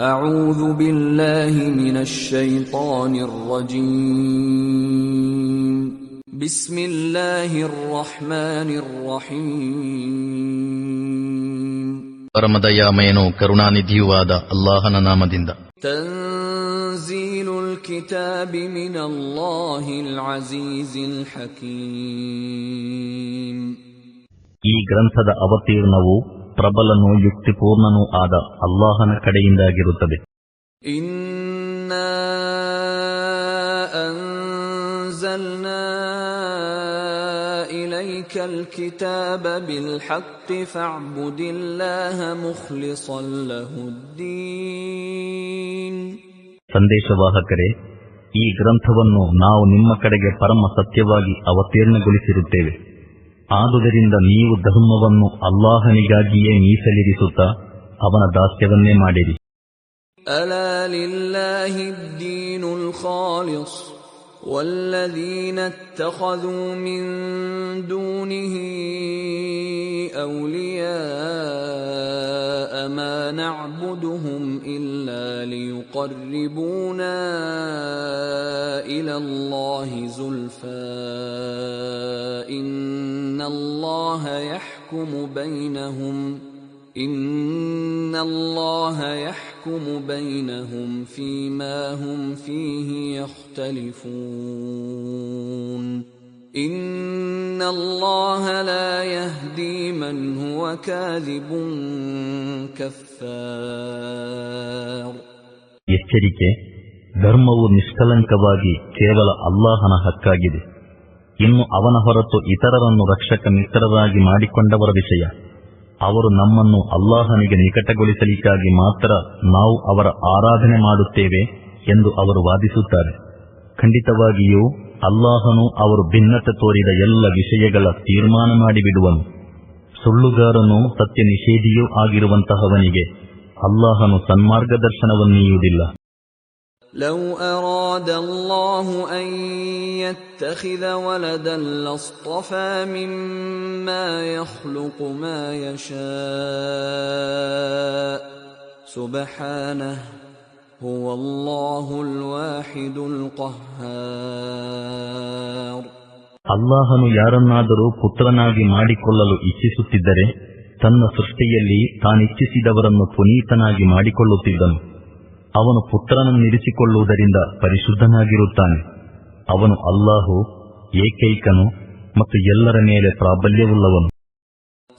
أعوذ بالله من الشيطان الرجيم بسم الله الرحمن الرحيم ಪರಮದಯಾಮಯನೂ ಕರುಣಾನಿಧಿಯೂ ಆದ ಅಲ್ಲಾಹನ ನಾಮದಿಂದ. تنزيل الكتاب من الله العزيز الحكيم. ಈ ಗ್ರಂಥದ ಅವತೀರ್ಣವು ಪ್ರಬಲನೂ ಯುಕ್ತಿಪೂರ್ಣನೂ ಆದ ಅಲ್ಲಾಹನ ಕಡೆಯಿಂದಾಗಿರುತ್ತದೆ. ಇನ್ನಾ ಅನ್ಜಲ್ನಾ ಇಲೈಕಲ್ ಕಿತಾಬ ಬಿಲ್ ಹಕ್ಕಿ ಫಅಬ್ದುಲ್ಲಾಹ ಮುಖ್ಲಿಸನ್ ಲಹುದ್ದೀನ್. ಸಂದೇಶವಾಹಕರೇ, ಈ ಗ್ರಂಥವನ್ನು ನಾವು ನಿಮ್ಮ ಕಡೆಗೆ ಪರಮ ಸತ್ಯವಾಗಿ ಅವತೀರ್ಣಗೊಳಿಸಿರುತ್ತೇವೆ. ಆದುದರಿಂದ ನೀವು ಧರ್ಮವನ್ನು ಅಲ್ಲಾಹನಿಗಾಗಿಯೇ ಮೀಸಲಿರಿಸುತ್ತಾ ಅವನ ದಾಸ್ಯವನ್ನೇ ಮಾಡಿರಿ. ಅಲಾ ಲಿಲ್ಲಾಹಿ ದ್ದೀನುಲ್ ಖಾಲಿಸ್ ವಲ್ಲದೀನ ಇತ್ತಖذೂ ಮಿನ್ ದೂನಿಹಿ ಔಲಿಯಾಅ ಮಾ ನಅ್ಬುದುಹುಂ ಇಲ್ಲಾ ಲಿಯುಕರ್ರಿಬೂನಾ ಇಲಲ್ಲಾಹಿ ಜುಲ್ಫಾ ಇನ್ನಲ್ಲಾಹ ಯಹ್ಕುಮು ಬೈನಹುಂ ಫೀಮಾ ಹುಂ ಫೀಹಿ ಯಖ್ತಲಿಫೂನ್. ಇನ್ನಲ್ಲಾಹ ಲಾ ಯಹ್ದೀ ಮನ್ ಹುವ ಕಾದಿಬುನ್ ಕಫ್ಫಾರ್. ಎಚ್ಚರಿಕೆ: ಧರ್ಮವು ನಿಷ್ಕಲಂಕವಾಗಿ ಕೇವಲ ಅಲ್ಲಾಹನ ಹಕ್ಕಾಗಿದೆ. ಇನ್ನು ಅವನ ಹೊರತು ಇತರರನ್ನು ರಕ್ಷಕ ಮಿತ್ರರಾಗಿ ಮಾಡಿಕೊಂಡವರ ವಿಷಯ, ಅವರು ನಮ್ಮನ್ನು ಅಲ್ಲಾಹನಿಗೆ ನಿಕಟಗೊಳಿಸಲಿಕ್ಕಾಗಿ ಮಾತ್ರ ನಾವು ಅವರ ಆರಾಧನೆ ಮಾಡುತ್ತೇವೆ ಎಂದು ಅವರು ವಾದಿಸುತ್ತಾರೆ. ಖಂಡಿತವಾಗಿಯೂ ಅಲ್ಲಾಹನು ಅವರು ಭಿನ್ನತೆ ತೋರಿದ ಎಲ್ಲ ವಿಷಯಗಳ ತೀರ್ಮಾನ ಮಾಡಿಬಿಡುವನು. ಸುಳ್ಳುಗಾರನೂ ಸತ್ಯ ನಿಷೇಧಿಯೂ ಆಗಿರುವಂತಹವನಿಗೆ ಅಲ್ಲಾಹನು ಸನ್ಮಾರ್ಗದರ್ಶನವನ್ನೀಯುವುದಿಲ್ಲ. لو أراد الله أن يتخذ ولدا لاصطفى مما يخلق ما يشاء سبحانه هو الله الواحد القهار. ಅಲ್ಲಾಹನು ಯಾರನ್ನಾದರೂ ಪುತ್ರನಾಗಿ ಮಾಡಿಕೊಳ್ಳಲು ಇಚ್ಛಿಸುತ್ತಿದ್ದರೆ ತನ್ನ ಸೃಷ್ಟಿಯಲ್ಲಿ ತಾನಿಚ್ಛಿಸಿದವರನ್ನು ಪುನೀತನಾಗಿ ಮಾಡಿಕೊಳ್ಳುತ್ತಿದ್ದನು. ಅವನು ಪುತ್ರನನ್ನಿರಿಸಿಕೊಳ್ಳುವುದರಿಂದ ಪರಿಶುದ್ಧನಾಗಿರುತ್ತಾನೆ. ಅವನು ಅಲ್ಲಾಹು ಏಕೈಕನು ಮತ್ತು ಎಲ್ಲರ ಮೇಲೆ ಪ್ರಾಬಲ್ಯವುಳ್ಳವನು.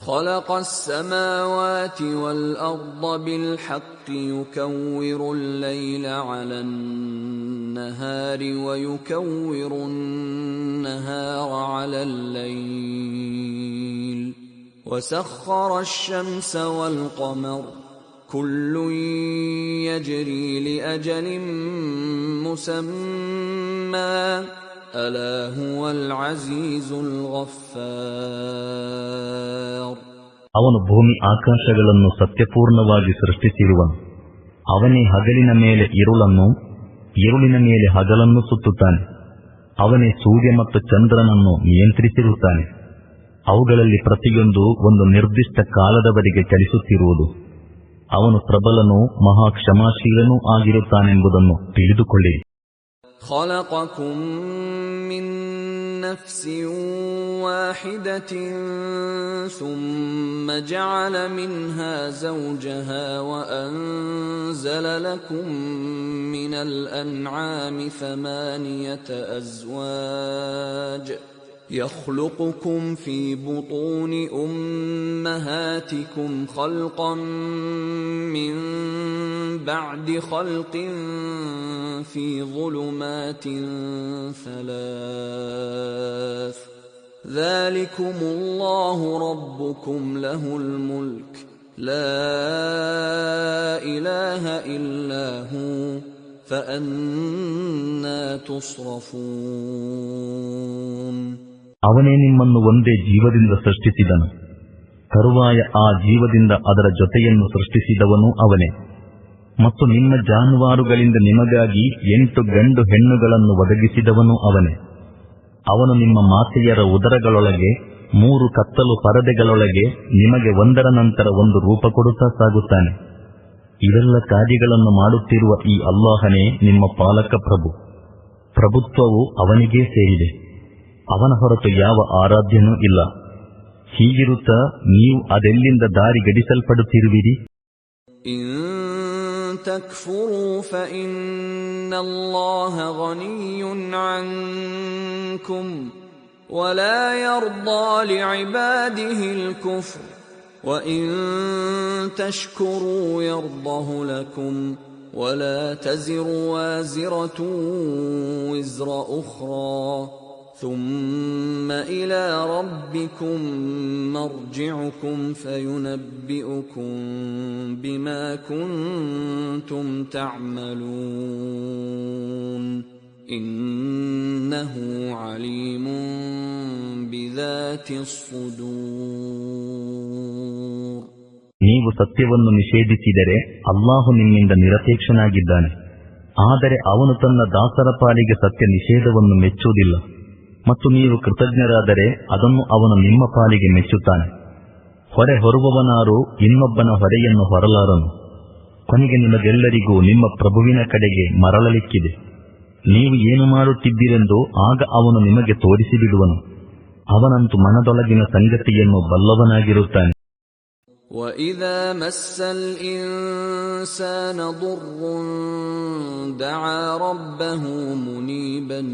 خلق السماوات والأرض بالحق يكور الليل على النهار ويكور النهار على الليل وسخر الشمس والقمر كل يجري لأجل مسمى ألا هو العزيز الغفار. ಅವನು ಭೂಮಿ ಆಕಾಶಗಳನ್ನು ಸತ್ಯಪೂರ್ಣವಾಗಿ ಸೃಷ್ಟಿಸಿರುವನು. ಅವನೇ ಹಗಲಿನ ಮೇಲೆ ಇರುಳನ್ನು, ಇರುಳಿನ ಮೇಲೆ ಹಗಲನ್ನು ಸುತ್ತುತ್ತಾನೆ. ಅವನೇ ಸೂರ್ಯ ಮತ್ತು ಚಂದ್ರನನ್ನು ನಿಯಂತ್ರಿಸಿರುತ್ತಾನೆ. ಅವುಗಳಲ್ಲಿ ಪ್ರತಿಯೊಂದು ಒಂದು ನಿರ್ದಿಷ್ಟ ಕಾಲದವರೆಗೆ ಚಲಿಸುತ್ತಿರುವುದು. ಅವನು ಪ್ರಬಲನೂ ಮಹಾ ಕ್ಷಮಾಶೀಲನೂ ಆಗಿರುತ್ತಾನೆಂಬುದನ್ನು ತಿಳಿದುಕೊಳ್ಳಿರಿ. خلقكم من نفس واحدة ثم جعل منها زوجها وأنزل لكم من الأنعام 8 أزواج يخلقكم في بطون أمهاتكم خلقا من بعد خلق في ظلمات 3 ذلكم الله ربكم له الملك لا إله إلا هو فأنا تصرفون. ಅವನೇ ನಿಮ್ಮನ್ನು ಒಂದೇ ಜೀವದಿಂದ ಸೃಷ್ಟಿಸಿದನು. ತರುವಾಯ ಆ ಜೀವದಿಂದ ಅದರ ಜೊತೆಯನ್ನು ಸೃಷ್ಟಿಸಿದವನು ಅವನೇ. ಮತ್ತು ನಿಮ್ಮ ಜಾನುವಾರುಗಳಿಂದ ನಿಮಗಾಗಿ 8 ಗಂಡು ಹೆಣ್ಣುಗಳನ್ನು ಒದಗಿಸಿದವನು ಅವನೇ. ಅವನು ನಿಮ್ಮ ಮಾತೆಯರ ಉದರಗಳೊಳಗೆ 3 ಕತ್ತಲು ಪರದೆಗಳೊಳಗೆ ನಿಮಗೆ ಒಂದರ ನಂತರ ಒಂದು ರೂಪ ಕೊಡುತ್ತಾ ಸಾಗುತ್ತಾನೆ. ಇವೆಲ್ಲ ಕಾರ್ಯಗಳನ್ನು ಮಾಡುತ್ತಿರುವ ಈ ಅಲ್ಲಾಹನೇ ನಿಮ್ಮ ಪಾಲಕ ಪ್ರಭು. ಪ್ರಭುತ್ವವು ಅವನಿಗೇ ಸೇರಿದೆ. ಅವನ ಹೊರತು ಯಾವ ಆರಾಧ್ಯನೂ ಇಲ್ಲ. ಹೀಗಿರುತ್ತಾ ನೀವು ಅದೆಲ್ಲಿಂದ ದಾರಿಗಡಿಸಲ್ಪಡುತ್ತಿರುವಿರಿ? تكفروا فإن الله غني عنكم ولا يرضى لعباده الكفر وإن تشكروا يرضه لكم ولا تزر وازرة وزر أخرى ثم إلى ربكم مرجعكم فينبئكم بما كنتم تعملون إنه عليم بذات الصدور. ನೀವು ಸತ್ಯವನ್ನು ನಿಷೇಧಿಸಿದರೆ ಅಲ್ಲಾಹು ನಿಮ್ಮಿಂದ ನಿರಪೇಕ್ಷನಾಗಿದ್ದಾನೆ. ಆದರೆ ಅವನು ತನ್ನ ದಾಸರ ಪಾಲಿಗೆ ಸತ್ಯ ನಿಷೇಧವನ್ನು ಮೆಚ್ಚುವುದಿಲ್ಲ. ಮತ್ತು ನೀವು ಕೃತಜ್ಞರಾದರೆ ಅದನ್ನು ಅವನು ನಿಮ್ಮ ಪಾಲಿಗೆ ಮೆಚ್ಚುತ್ತಾನೆ. ಹೊರೆ ಹೊರುವವನಾರು ಇನ್ನೊಬ್ಬನ ಹೊರೆಯನ್ನು ಹೊರಲಾರನು. ಕೊನೆಗೆ ನಿಮಗೆಲ್ಲರಿಗೂ ನಿಮ್ಮ ಪ್ರಭುವಿನ ಕಡೆಗೆ ಮರಳಲಿಕ್ಕಿದೆ. ನೀವು ಏನು ಮಾಡುತ್ತಿದ್ದೀರೆಂದು ಆಗ ಅವನು ನಿಮಗೆ ತೋರಿಸಿಬಿಡುವನು. ಅವನಂತೂ ಮನದೊಳಗಿನ ಸಂಗತಿಯನ್ನು ಬಲ್ಲವನಾಗಿರುತ್ತಾನೆ. وَإِذَا مَسَّ الْإِنسَانَ ضُرٌّ دَعَا رَبَّهُ مُنِيبًا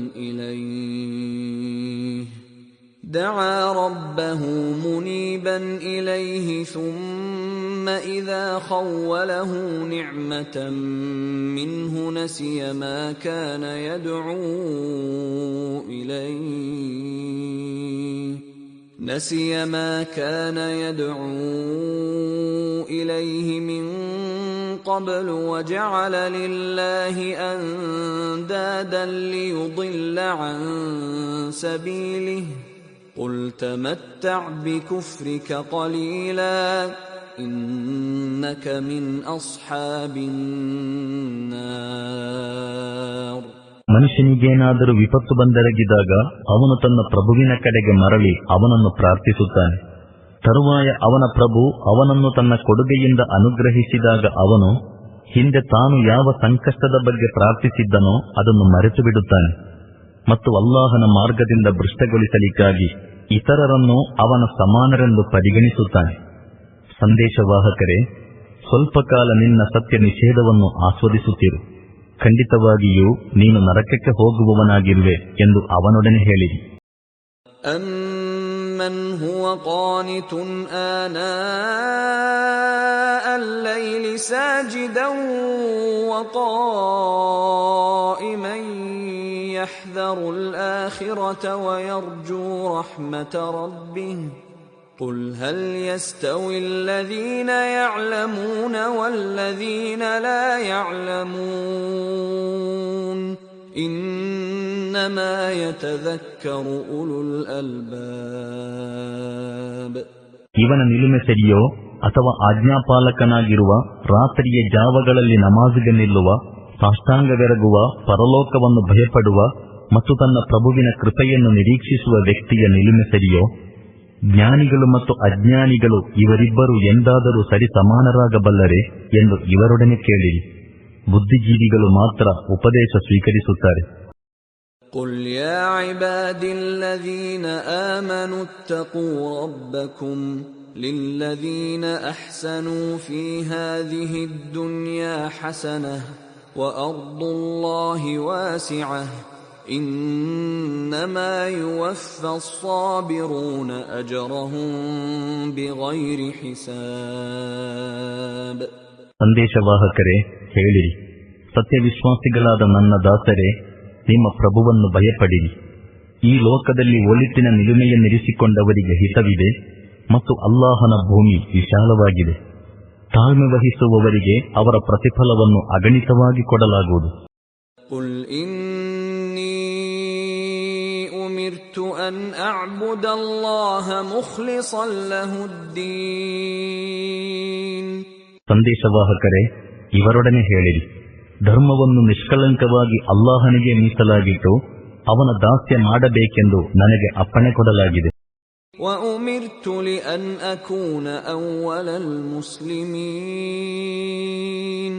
إِلَيْهِ ثُمَّ إِذَا خَوَّلَهُ نِعْمَةً مِّنْهُ نَسِيَ مَا كَانَ يَدْعُو إِلَيْهِ مِن قَبْلُ وَجَعَلَ لِلَّهِ أَندَادًا لِيُضِلَّ عَن سَبِيلِهِ قُلْ تَمَتَّعْ بِكُفْرِكَ قَلِيلًا إِنَّكَ مِنْ أَصْحَابِ النَّارِ. ಮನುಷ್ಯನಿಗೇನಾದರೂ ವಿಪತ್ತು ಬಂದೆರಗಿದಾಗ ಅವನು ತನ್ನ ಪ್ರಭುವಿನ ಕಡೆಗೆ ಮರಳಿ ಅವನನ್ನು ಪ್ರಾರ್ಥಿಸುತ್ತಾನೆ. ತರುವಾಯ ಅವನ ಪ್ರಭು ಅವನನ್ನು ತನ್ನ ಕೊಡುಗೆಯಿಂದ ಅನುಗ್ರಹಿಸಿದಾಗ ಅವನು ಹಿಂದೆ ತಾನು ಯಾವ ಸಂಕಷ್ಟದ ಬಗ್ಗೆ ಪ್ರಾರ್ಥಿಸಿದ್ದನೋ ಅದನ್ನು ಮರೆತು ಬಿಡುತ್ತಾನೆ. ಮತ್ತು ಅಲ್ಲಾಹನ ಮಾರ್ಗದಿಂದ ಭ್ರಷ್ಟಗೊಳಿಸಲಿಕ್ಕಾಗಿ ಇತರರನ್ನು ಅವನ ಸಮಾನರೆಂದು ಪರಿಗಣಿಸುತ್ತಾನೆ. ಸಂದೇಶವಾಹಕರೇ, ಸ್ವಲ್ಪ ಕಾಲ ನಿನ್ನ ಸತ್ಯ ನಿಷೇಧವನ್ನು ಆಸ್ವಾದಿಸುತ್ತಿರು. ಖಂಡಿತವಾಗಿಯೂ ನೀನು ನರಕಕ್ಕೆ ಹೋಗುವವನಾಗಿರುವೆ ಎಂದು ಅವನೊಡನೆ ಹೇಳಿರಿ. ಅಮ್ಮನ್ ಹುವ ಕಾನಿತುನ್ ಆನಾಅ ಅಲ್-ಲೈಲಿ ಸಾಜಿದನ್ ವ ಕಾಯಿಮನ್ ಯಹ್ದರುಲ್ ಆಖಿರತ ವ ಯರ್ಜೂ ರಹ್ಮತ ರಬ್ಬಿಹಿ قُلْ هَلْ يَسْتَوِي الَّذِينَ يَعْلَمُونَ وَالَّذِينَ لَا يَعْلَمُونَ إِنَّمَا يَتَذَكَّرُ أُولُو الْأَلْبَابِ. ಇವನ ನಿಲುಮೆ ಸರಿಯೋ ಅಥವಾ ಆಜ್ಞಾಪಾಲಕನಾಗಿರುವ ರಾತ್ರಿಯ ಜಾವಗಳಲ್ಲಿ ನಮಾಜಿಗೆ ನಿಲ್ಲುವ, ಸಾಷ್ಟಾಂಗವೆರಗುವ, ಪರಲೋಕವನ್ನು ಭಯಪಡುವ ಮತ್ತು ತನ್ನ ಪ್ರಭುವಿನ ಕೃಪೆಯನ್ನು ನಿರೀಕ್ಷಿಸುವ ವ್ಯಕ್ತಿಯ ನಿಲುಮೆ ಸರಿಯೋ? ಜ್ಞಾನಿಗಳು ಮತ್ತು ಅಜ್ಞಾನಿಗಳು ಇವರಿಬ್ಬರು ಎಂದಾದರೂ ಸರಿ ಸಮಾನರಾಗಬಲ್ಲರೆ ಎಂದು ಇವರೊಡನೆ ಕೇಳಿರಿ. ಬುದ್ಧಿಜೀವಿಗಳು ಮಾತ್ರ ಉಪದೇಶ ಸ್ವೀಕರಿಸುತ್ತಾರೆ. قُلْ يَا عِبَادِي الَّذِينَ آمَنُوا اتَّقُوا رَبَّكُمْ لِلَّذِينَ أَحْسَنُوا فِي هَذِهِ الدُّنْيَا حَسَنَةٌ وَأَرْضُ اللَّهِ وَاسِعَةٌ إِنَّمَا يُوَفَّى الصَّابِرُونَ أَجْرَهُم بِغَيْرِ حِسَابٍ. ಸಂದೇಶವಾಹಕರೇ, ಹೇಳಿರಿ, ಸತ್ಯವಿಶ್ವಾಸಿಗಳಾದ ನನ್ನ ದಾಸರೇ, ನಿಮ್ಮ ಪ್ರಭುವನ್ನು ಭಯಪಡಿರಿ. ಈ ಲೋಕದಲ್ಲಿ ಒಳಿತಿನ ನಿಲುಮೆಯನ್ನಿರಿಸಿಕೊಂಡವರಿಗೆ ಹಿತವಿದೆ ಮತ್ತು ಅಲ್ಲಾಹನ ಭೂಮಿ ವಿಶಾಲವಾಗಿದೆ. ತಾಳ್ಮೆ ವಹಿಸುವವರಿಗೆ ಅವರ ಪ್ರತಿಫಲವನ್ನು ಅಗಣಿತವಾಗಿ ಕೊಡಲಾಗುವುದು. قُلْ إِنِّي أُمِرْتُ أَنْ أَعْبُدَ اللَّهَ مُخْلِصًا لَهُ الدِّينَ. ಸಂದೇಶವಾಹಕರೇ, ಇವರೊಡನೆ ಹೇಳಿರಿ, ಧರ್ಮವನ್ನು ನಿಷ್ಕಳಂಕವಾಗಿ ಅಲ್ಲಾಹನಿಗೆ ಮೀಸಲಾಗಿಟ್ಟು ಅವನ ದಾಸ್ಯ ಮಾಡಬೇಕೆಂದು ನನಗೆ ಅಪ್ಪಣೆ ಕೊಡಲಾಗಿದೆ. وأمرت لأن أكون أول المسلمين.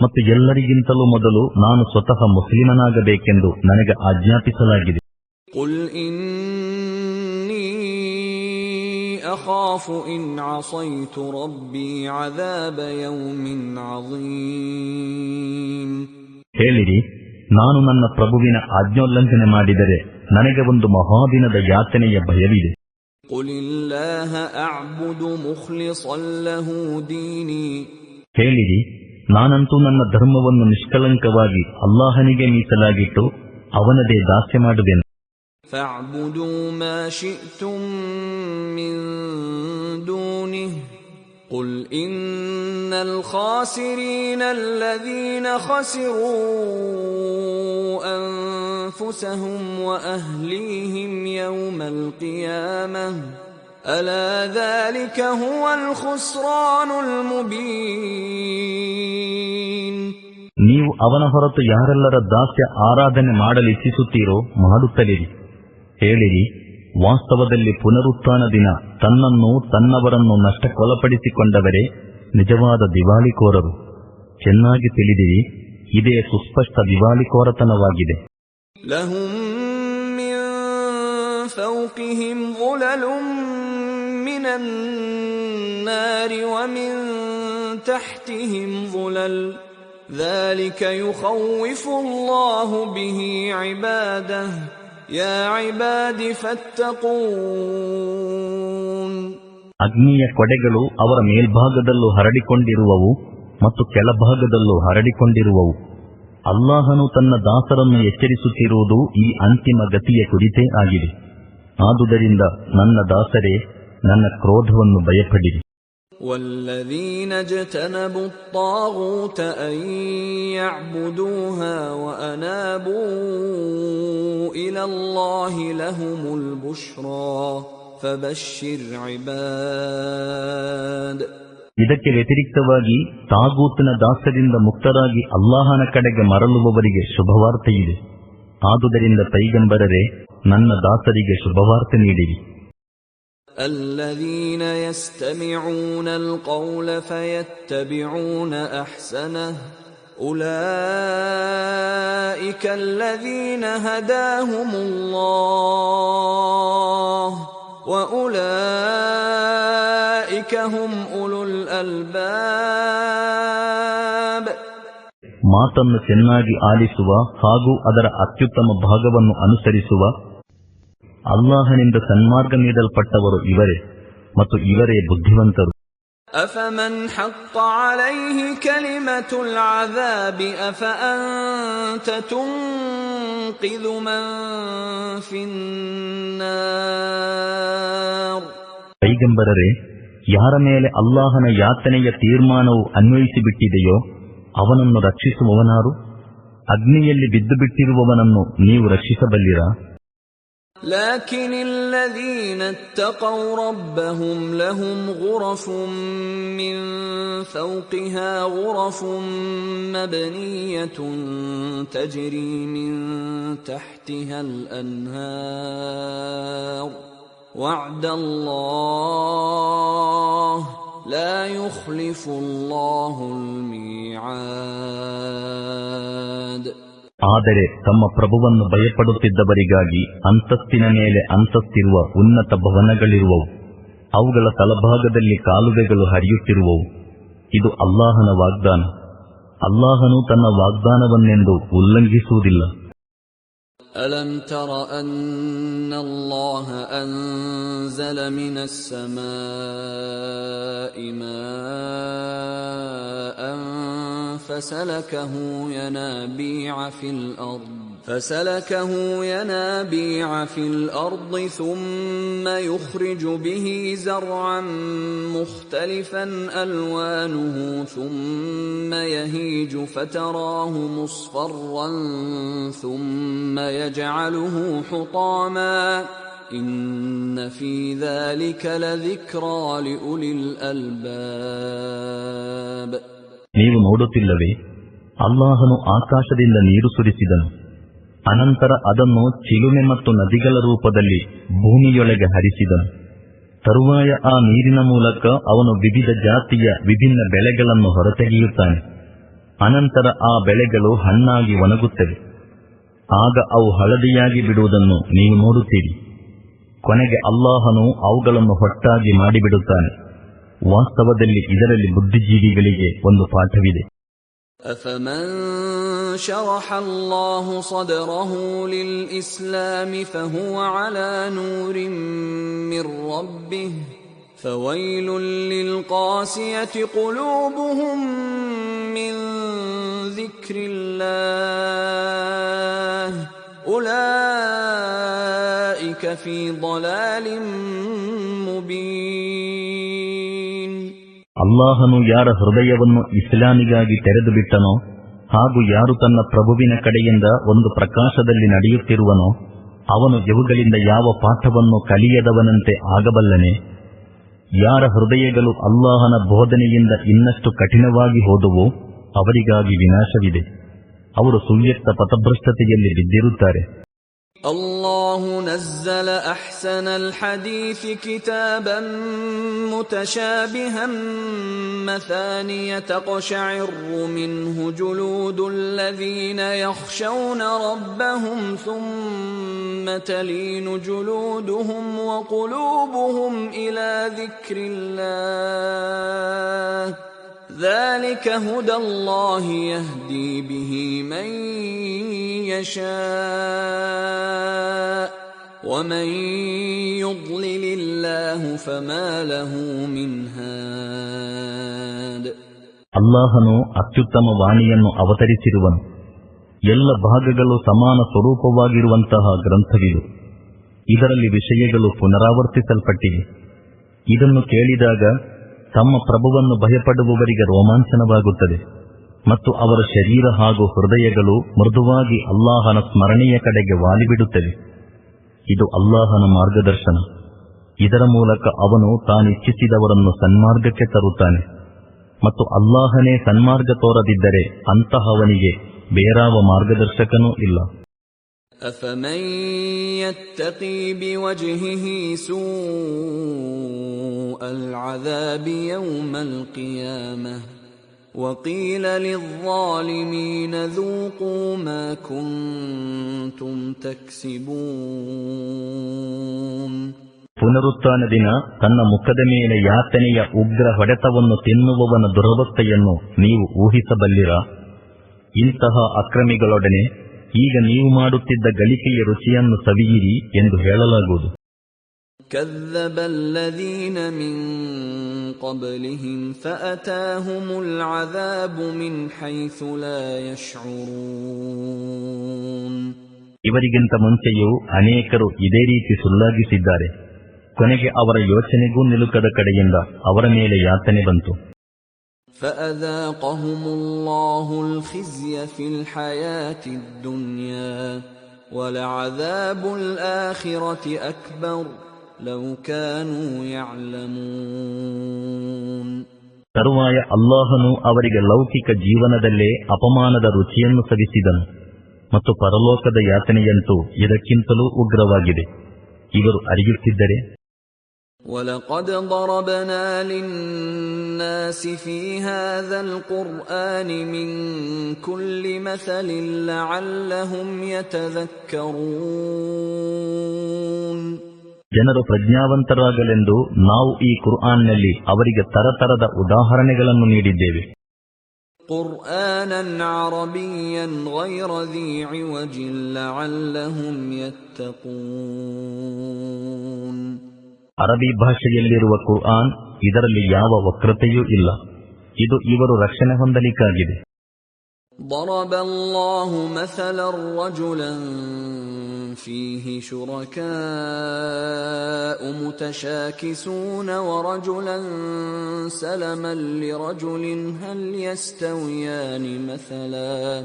ಮತ್ತು ಎಲ್ಲರಿಗಿಂತಲೂ ಮೊದಲು ನಾನು ಸ್ವತಃ ಮುಸ್ಲಿಮನಾಗಬೇಕೆಂದು ನನಗೆ ಆಜ್ಞಾಪಿಸಲಾಗಿದೆ. قل إني أخاف إن عصيت ربي عذاب يوم عظيم. ಹೇಳಿರಿ, ನಾನು ನನ್ನ ಪ್ರಭುವಿನ ಆಜ್ಞೋಲ್ಲಂಘನೆ ಮಾಡಿದರೆ ನನಗೆ ಒಂದು ಮಹಾದಿನದ ಯಾತನೆಯ ಭಯವಿದೆ. قل الله أعبد مخلصا له ديني. ಹೇಳಿರಿ, ನಾನಂತೂ ನನ್ನ ಧರ್ಮವನ್ನು ನಿಷ್ಕಲಂಕವಾಗಿ ಅಲ್ಲಾಹನಿಗೆ ಮೀಸಲಾಗಿಟ್ಟು ಅವನದೇ ದಾಸ್ಯ ಮಾಡುವೆನು. فاعبدوا ما شئتم من دونه قل إن الخاسرين الذين خسروا أنفسهم وأهليهم يوم القيامة ألا ذلك هو الخسران المبين. ನೀವು ಅವನ ಹೊರತು ಯಾರೆಲ್ಲರ ದಾಸ್ಯ ಆರಾಧನೆ ಮಾಡಲು ಇಚ್ಛಿಸುತ್ತೀರೋ ಮಾಡುತ್ತಲಿರಿ. ಹೇಳಿರಿ, ವಾಸ್ತವದಲ್ಲಿ ಪುನರುತ್ಥಾನ ದಿನ ತನ್ನನ್ನು ತನ್ನವರನ್ನು ನಷ್ಟಕ್ಕೊಳಪಡಿಸಿಕೊಂಡವರೇ ನಿಜವಾದ ದಿವಾಳಿಕೋರರು. ಚೆನ್ನಾಗಿ ತಿಳಿದಿರಿ, ಇದೇ ಸುಸ್ಪಷ್ಟ ದಿವಾಳಿಕೋರತನವಾಗಿದೆ. ಲಹುಂ ಮಿನ್ ಫೌಕಿಹಿಂ ظುಲಲುಂ ಮಿನನ್ ನಾರಿ ವಮಿನ್ ತಹ್ತಿಹಿಂ ظುಲಲ್ ذلك يخوف الله به عباده يا عباد فاتقون. ಅಗ್ನಿಯ ಕೊಡೆಗಳು ಅವರ ಮೇಲ್ಭಾಗದಲ್ಲೂ ಹರಡಿಕೊಂಡಿರುವವು ಮತ್ತು ಕೆಳಭಾಗದಲ್ಲೂ ಹರಡಿಕೊಂಡಿರುವವು. ಅಲ್ಲಾಹನು ತನ್ನ ದಾಸರನ್ನು ಎಚ್ಚರಿಸುತ್ತಿರುವುದು ಈ ಅಂತಿಮ ಗತಿಯ ಕುರಿತೇ ಆಗಿದೆ. ಆದುದರಿಂದ ನನ್ನ ದಾಸರೇ, ನನ್ನ ಕ್ರೋಧವನ್ನು ಭಯಪಡಿರಿ. والذين اجتنبوا الطاغوت أن يعبدوها وأنابوا إلى الله لهم البشرى فبشر عباد. ಇದಕ್ಕೆ ವ್ಯತಿರಿಕ್ತವಾಗಿ ತಾಗೂತಿನ ದಾಸರಿಂದ ಮುಕ್ತರಾಗಿ ಅಲ್ಲಾಹನ ಕಡೆಗೆ ಮರಳುವವರಿಗೆ ಶುಭವಾರ್ತೆಯಿದೆ. ಆದುದರಿಂದ ಪೈಗಂಬರರೇ, ನನ್ನ ದಾಸರಿಗೆ ಶುಭವಾರ್ತೆ ನೀಡಿರಿ. الذين يستمعون القول فيتبعون أحسنه أولئك الذين هداهم الله وأولئك هم أولو الألباب. ಮಾತನ್ನು ಚೆನ್ನಾಗಿ ಆಲಿಸುವ ಹಾಗೂ ಅದರ ಅತ್ಯುತ್ತಮ ಭಾಗವನ್ನು ಅನುಸರಿಸುವ ಅಲ್ಲಾಹನಿಂದ ಸನ್ಮಾರ್ಗ ನೀಡಲ್ಪಟ್ಟವರು ಇವರೇ ಮತ್ತು ಇವರೇ ಬುದ್ಧಿವಂತರು. أفمن حق عليه كلمة العذاب أفأنت تنقذ من في النار. ಪೈಗಂಬರರೇ, ಯಾರ ಮೇಲೆ ಅಲ್ಲಾಹನ ಯಾತನೆಯ ತೀರ್ಮಾನವು ಅನ್ವಯಿಸಿಬಿಟ್ಟಿದೆಯೋ ಅವನನ್ನು ರಕ್ಷಿಸುವವನಾರು? ಅಗ್ನಿಯಲ್ಲಿ ಬಿದ್ದು ಬಿಟ್ಟಿರುವವನನ್ನು ನೀವು ರಕ್ಷಿಸಬಲ್ಲಿರಾ? لكن الذين اتقوا ربهم لهم غرف من فوقها غرف مبنية تجري من تحتها الأنهار وعد الله لا يخلف الله الميعاد. ಆದರೆ ತಮ್ಮ ಪ್ರಭುವನ್ನು ಭಯಪಡುತ್ತಿದ್ದವರಿಗಾಗಿ ಅಂತಸ್ತಿನ ಮೇಲೆ ಅಂತಸ್ತಿರುವ ಉನ್ನತ ಭವನಗಳಿರುವವು. ಅವುಗಳ ತಳಭಾಗದಲ್ಲಿ ಕಾಲುವೆಗಳು ಹರಿಯುತ್ತಿರುವವು. ಇದು ಅಲ್ಲಾಹನ ವಾಗ್ದಾನ. ಅಲ್ಲಾಹನು ತನ್ನ ವಾಗ್ದಾನವನ್ನೆಂದು ಉಲ್ಲಂಘಿಸುವುದಿಲ್ಲ. ألم تر أن الله أنزل من السماء ماء فسلكه ينابيع في الأرض ثم يخرج به زرعا مختلفا ألوانه ثم يهيج فتراه مصفرا ثم يجعله حطاما إن في ذلك لذكرى لأولي الألباب. ನೀವು ನೋಡುತ್ತಿಲ್ಲವೇ, ಅಲ್ಲಾಹನು ಆಕಾಶದಿಂದ ನೀರು ಸುರಿಸಿದನು, ಅನಂತರ ಅದನ್ನು ಚಿಲುಮೆ ಮತ್ತು ನದಿಗಳ ರೂಪದಲ್ಲಿ ಭೂಮಿಯೊಳಗೆ ಹರಿಸಿದನು. ತರುವಾಯ ಆ ನೀರಿನ ಮೂಲಕ ಅವನು ವಿವಿಧ ಜಾತಿಯ ವಿಭಿನ್ನ ಬೆಳೆಗಳನ್ನು ಹೊರತೆಗೆಯುತ್ತಾನೆ. ಅನಂತರ ಆ ಬೆಳೆಗಳು ಹಣ್ಣಾಗಿ ಒಣಗುತ್ತವೆ. ಆಗ ಅವು ಹಳದಿಯಾಗಿ ಬಿಡುವುದನ್ನು ನೀವು ನೋಡುತ್ತೀರಿ. ಕೊನೆಗೆ ಅಲ್ಲಾಹನು ಅವುಗಳನ್ನು ಹೊಟ್ಟಾಗಿ ಮಾಡಿಬಿಡುತ್ತಾನೆ. ವಾಸ್ತವದಲ್ಲಿ ಇದರಲ್ಲಿ ಬುದ್ಧಿಜೀವಿಗಳಿಗೆ ಒಂದು ಪಾಠವಿದೆ. أفمن شرح الله صدره للإسلام فهو على نور من ربه فويل للقاسية قلوبهم من ذكر الله أولئك في ضلال مبين. ಅಲ್ಲಾಹನು ಯಾರ ಹೃದಯವನ್ನು ಇಸ್ಲಾಮಿಗಾಗಿ ತೆರೆದು ಬಿಟ್ಟನೋ, ಹಾಗೂ ಯಾರು ತನ್ನ ಪ್ರಭುವಿನ ಕಡೆಯಿಂದ ಒಂದು ಪ್ರಕಾಶದಲ್ಲಿ ನಡೆಯುತ್ತಿರುವನೋ, ಅವನು ಇವುಗಳಿಂದ ಯಾವ ಪಾಠವನ್ನು ಕಲಿಯದವನಂತೆ ಆಗಬಲ್ಲನೆ? ಯಾರ ಹೃದಯಗಳು ಅಲ್ಲಾಹನ ಬೋಧನೆಯಿಂದ ಇನ್ನಷ್ಟು ಕಠಿಣವಾಗಿ ಹೋದುವೋ ಅವರಿಗಾಗಿ ವಿನಾಶವಿದೆ. ಅವರು ಸುವ್ಯಕ್ತ ಪಥಭ್ರಷ್ಟತೆಯಲ್ಲಿ ಬಿದ್ದಿರುತ್ತಾರೆ. الله نزل أحسن الحديث كتابا متشابها مثانية تقشعر منه جلود الذين يخشون ربهم ثم تلين جلودهم وقلوبهم إلى ذكر الله ذلك هدى الله يهدي به من يشاء ومن يضلل الله فما له من هاد. ಅಲ್ಲಾಹನು ಅತ್ಯುತ್ತಮ ವಾಣಿಯನ್ನು ಅವತರಿಸಿರುವನು. ಎಲ್ಲ ಭಾಗಗಳು ಸಮಾನ ಸ್ವರೂಪವಾಗಿರುವಂತಹ ಗ್ರಂಥವಿದು. ಇದರಲ್ಲಿ ವಿಷಯಗಳು ಪುನರಾವರ್ತಿಸಲ್ಪಟ್ಟಿವೆ. ಇದನ್ನು ಕೇಳಿದಾಗ ತಮ್ಮ ಪ್ರಭುವನ್ನು ಭಯಪಡುವವರಿಗೆ ರೋಮಾಂಚನವಾಗುತ್ತದೆ ಮತ್ತು ಅವರ ಶರೀರ ಹಾಗೂ ಹೃದಯಗಳು ಮೃದುವಾಗಿ ಅಲ್ಲಾಹನ ಸ್ಮರಣೆಯ ಕಡೆಗೆ ವಾಲಿಬಿಡುತ್ತವೆ. ಇದು ಅಲ್ಲಾಹನ ಮಾರ್ಗದರ್ಶನ. ಇದರ ಮೂಲಕ ಅವನು ತಾನಿಚ್ಛಿಸಿದವರನ್ನು ಸನ್ಮಾರ್ಗಕ್ಕೆ ತರುತ್ತಾನೆ ಮತ್ತು ಅಲ್ಲಾಹನೇ ಸನ್ಮಾರ್ಗ ತೋರದಿದ್ದರೆ ಅಂತಹವನಿಗೆ ಬೇರಾವ ಮಾರ್ಗದರ್ಶಕನೂ ಇಲ್ಲ. أفمن يتقي بوجهه سوء العذاب يوم القيامة وقيل للظالمين ذوقوا ما كنتم تكسبون. ಪುನರುತ್ಥಾನ ದಿನ ತನ್ನ ಮುಖದ ಮೇಲೆ ಯಾತನೆಯ ಉಗ್ರ ಹೊಡೆತವನ್ನು ತಿನ್ನುವವನ ದುರವಸ್ಥೆಯನ್ನು ನೀವು ಊಹಿಸಬಲ್ಲಿರಾ? ಇಂತಹ ಅಕ್ರಮಿಗಳೊಡನೆ ಈಗ ನೀವು ಮಾಡುತ್ತಿದ್ದ ಗಳಿಕೆಯ ರುಚಿಯನ್ನು ಸವಿಯಿರಿ ಎಂದು ಹೇಳಲಾಗುವುದು. كذب الذين من قبلهم فأتاهم العذاب من حيث لا يشعرون. ಇವರಿಗಿಂತ ಮುಂಚೆಯೂ ಅನೇಕರು ಇದೇ ರೀತಿ ಸುಳ್ಳಾಗಿಸಿದ್ದಾರೆ. ಕೊನೆಗೆ ಅವರ ಯೋಚನೆಗೂ ನಿಲುಕದ ಕಡೆಯಿಂದ ಅವರ ಮೇಲೆ ಯಾತನೆ ಬಂತು. فأذاقهم الله الخزي في الحياة الدنيا ولعذاب الآخرة أكبر لو كانوا يعلمون. ತರುವಾಯ ಅಲ್ಲಾಹನು ಅವರಿಗೆ ಲೌಕಿಕ ಜೀವನದಲ್ಲೇ ಅಪಮಾನದ ರುಚಿಯನ್ನು ಸವಿಸಿದನು ಮತ್ತು ಪರಲೋಕದ ಯಾತನೆಯಂತೂ ಇದಕ್ಕಿಂತಲೂ ಉಗ್ರವಾಗಿದೆ. ಇವರು ಅರಿಯುತ್ತಿದ್ದರೆ. وَلَقَدْ ضَرَبْنَا لِلنَّاسِ فِي هَذَا الْقُرْآنِ مِنْ كُلِّ مَثَلٍ لَعَلَّهُمْ يَتَذَكَّرُونَ. ಜನರು ಪ್ರಜ್ಞಾವಂತರಾಗಲೆಂದು ನಾವು ಈ ಕುರ್ಆನ್ನಲ್ಲಿ ಅವರಿಗೆ ತರತರದ ಉದಾಹರಣೆಗಳನ್ನು ನೀಡಿದ್ದೇವೆ. قُرْآنًا عَرَبِيًّا غَيْرَ ذِي عِوَجٍ لَعَلَّهُمْ يَتَّقُونَ. ಅರಬಿ ಭಾಷೆಯಲ್ಲಿರುವ ಕುರ್ಆನ್, ಇದರಲ್ಲಿ ಯಾವ ವಕ್ರತೆಯೂ ಇಲ್ಲ. ಇದು ಇವರು ರಕ್ಷಣೆ ಹೊಂದಲಿಕ್ಕಾಗಿದೆ. ضرب الله مثلا رجلا فيه شركاء متشاكسون ورجلا سلما لرجل هل يستويان مثلا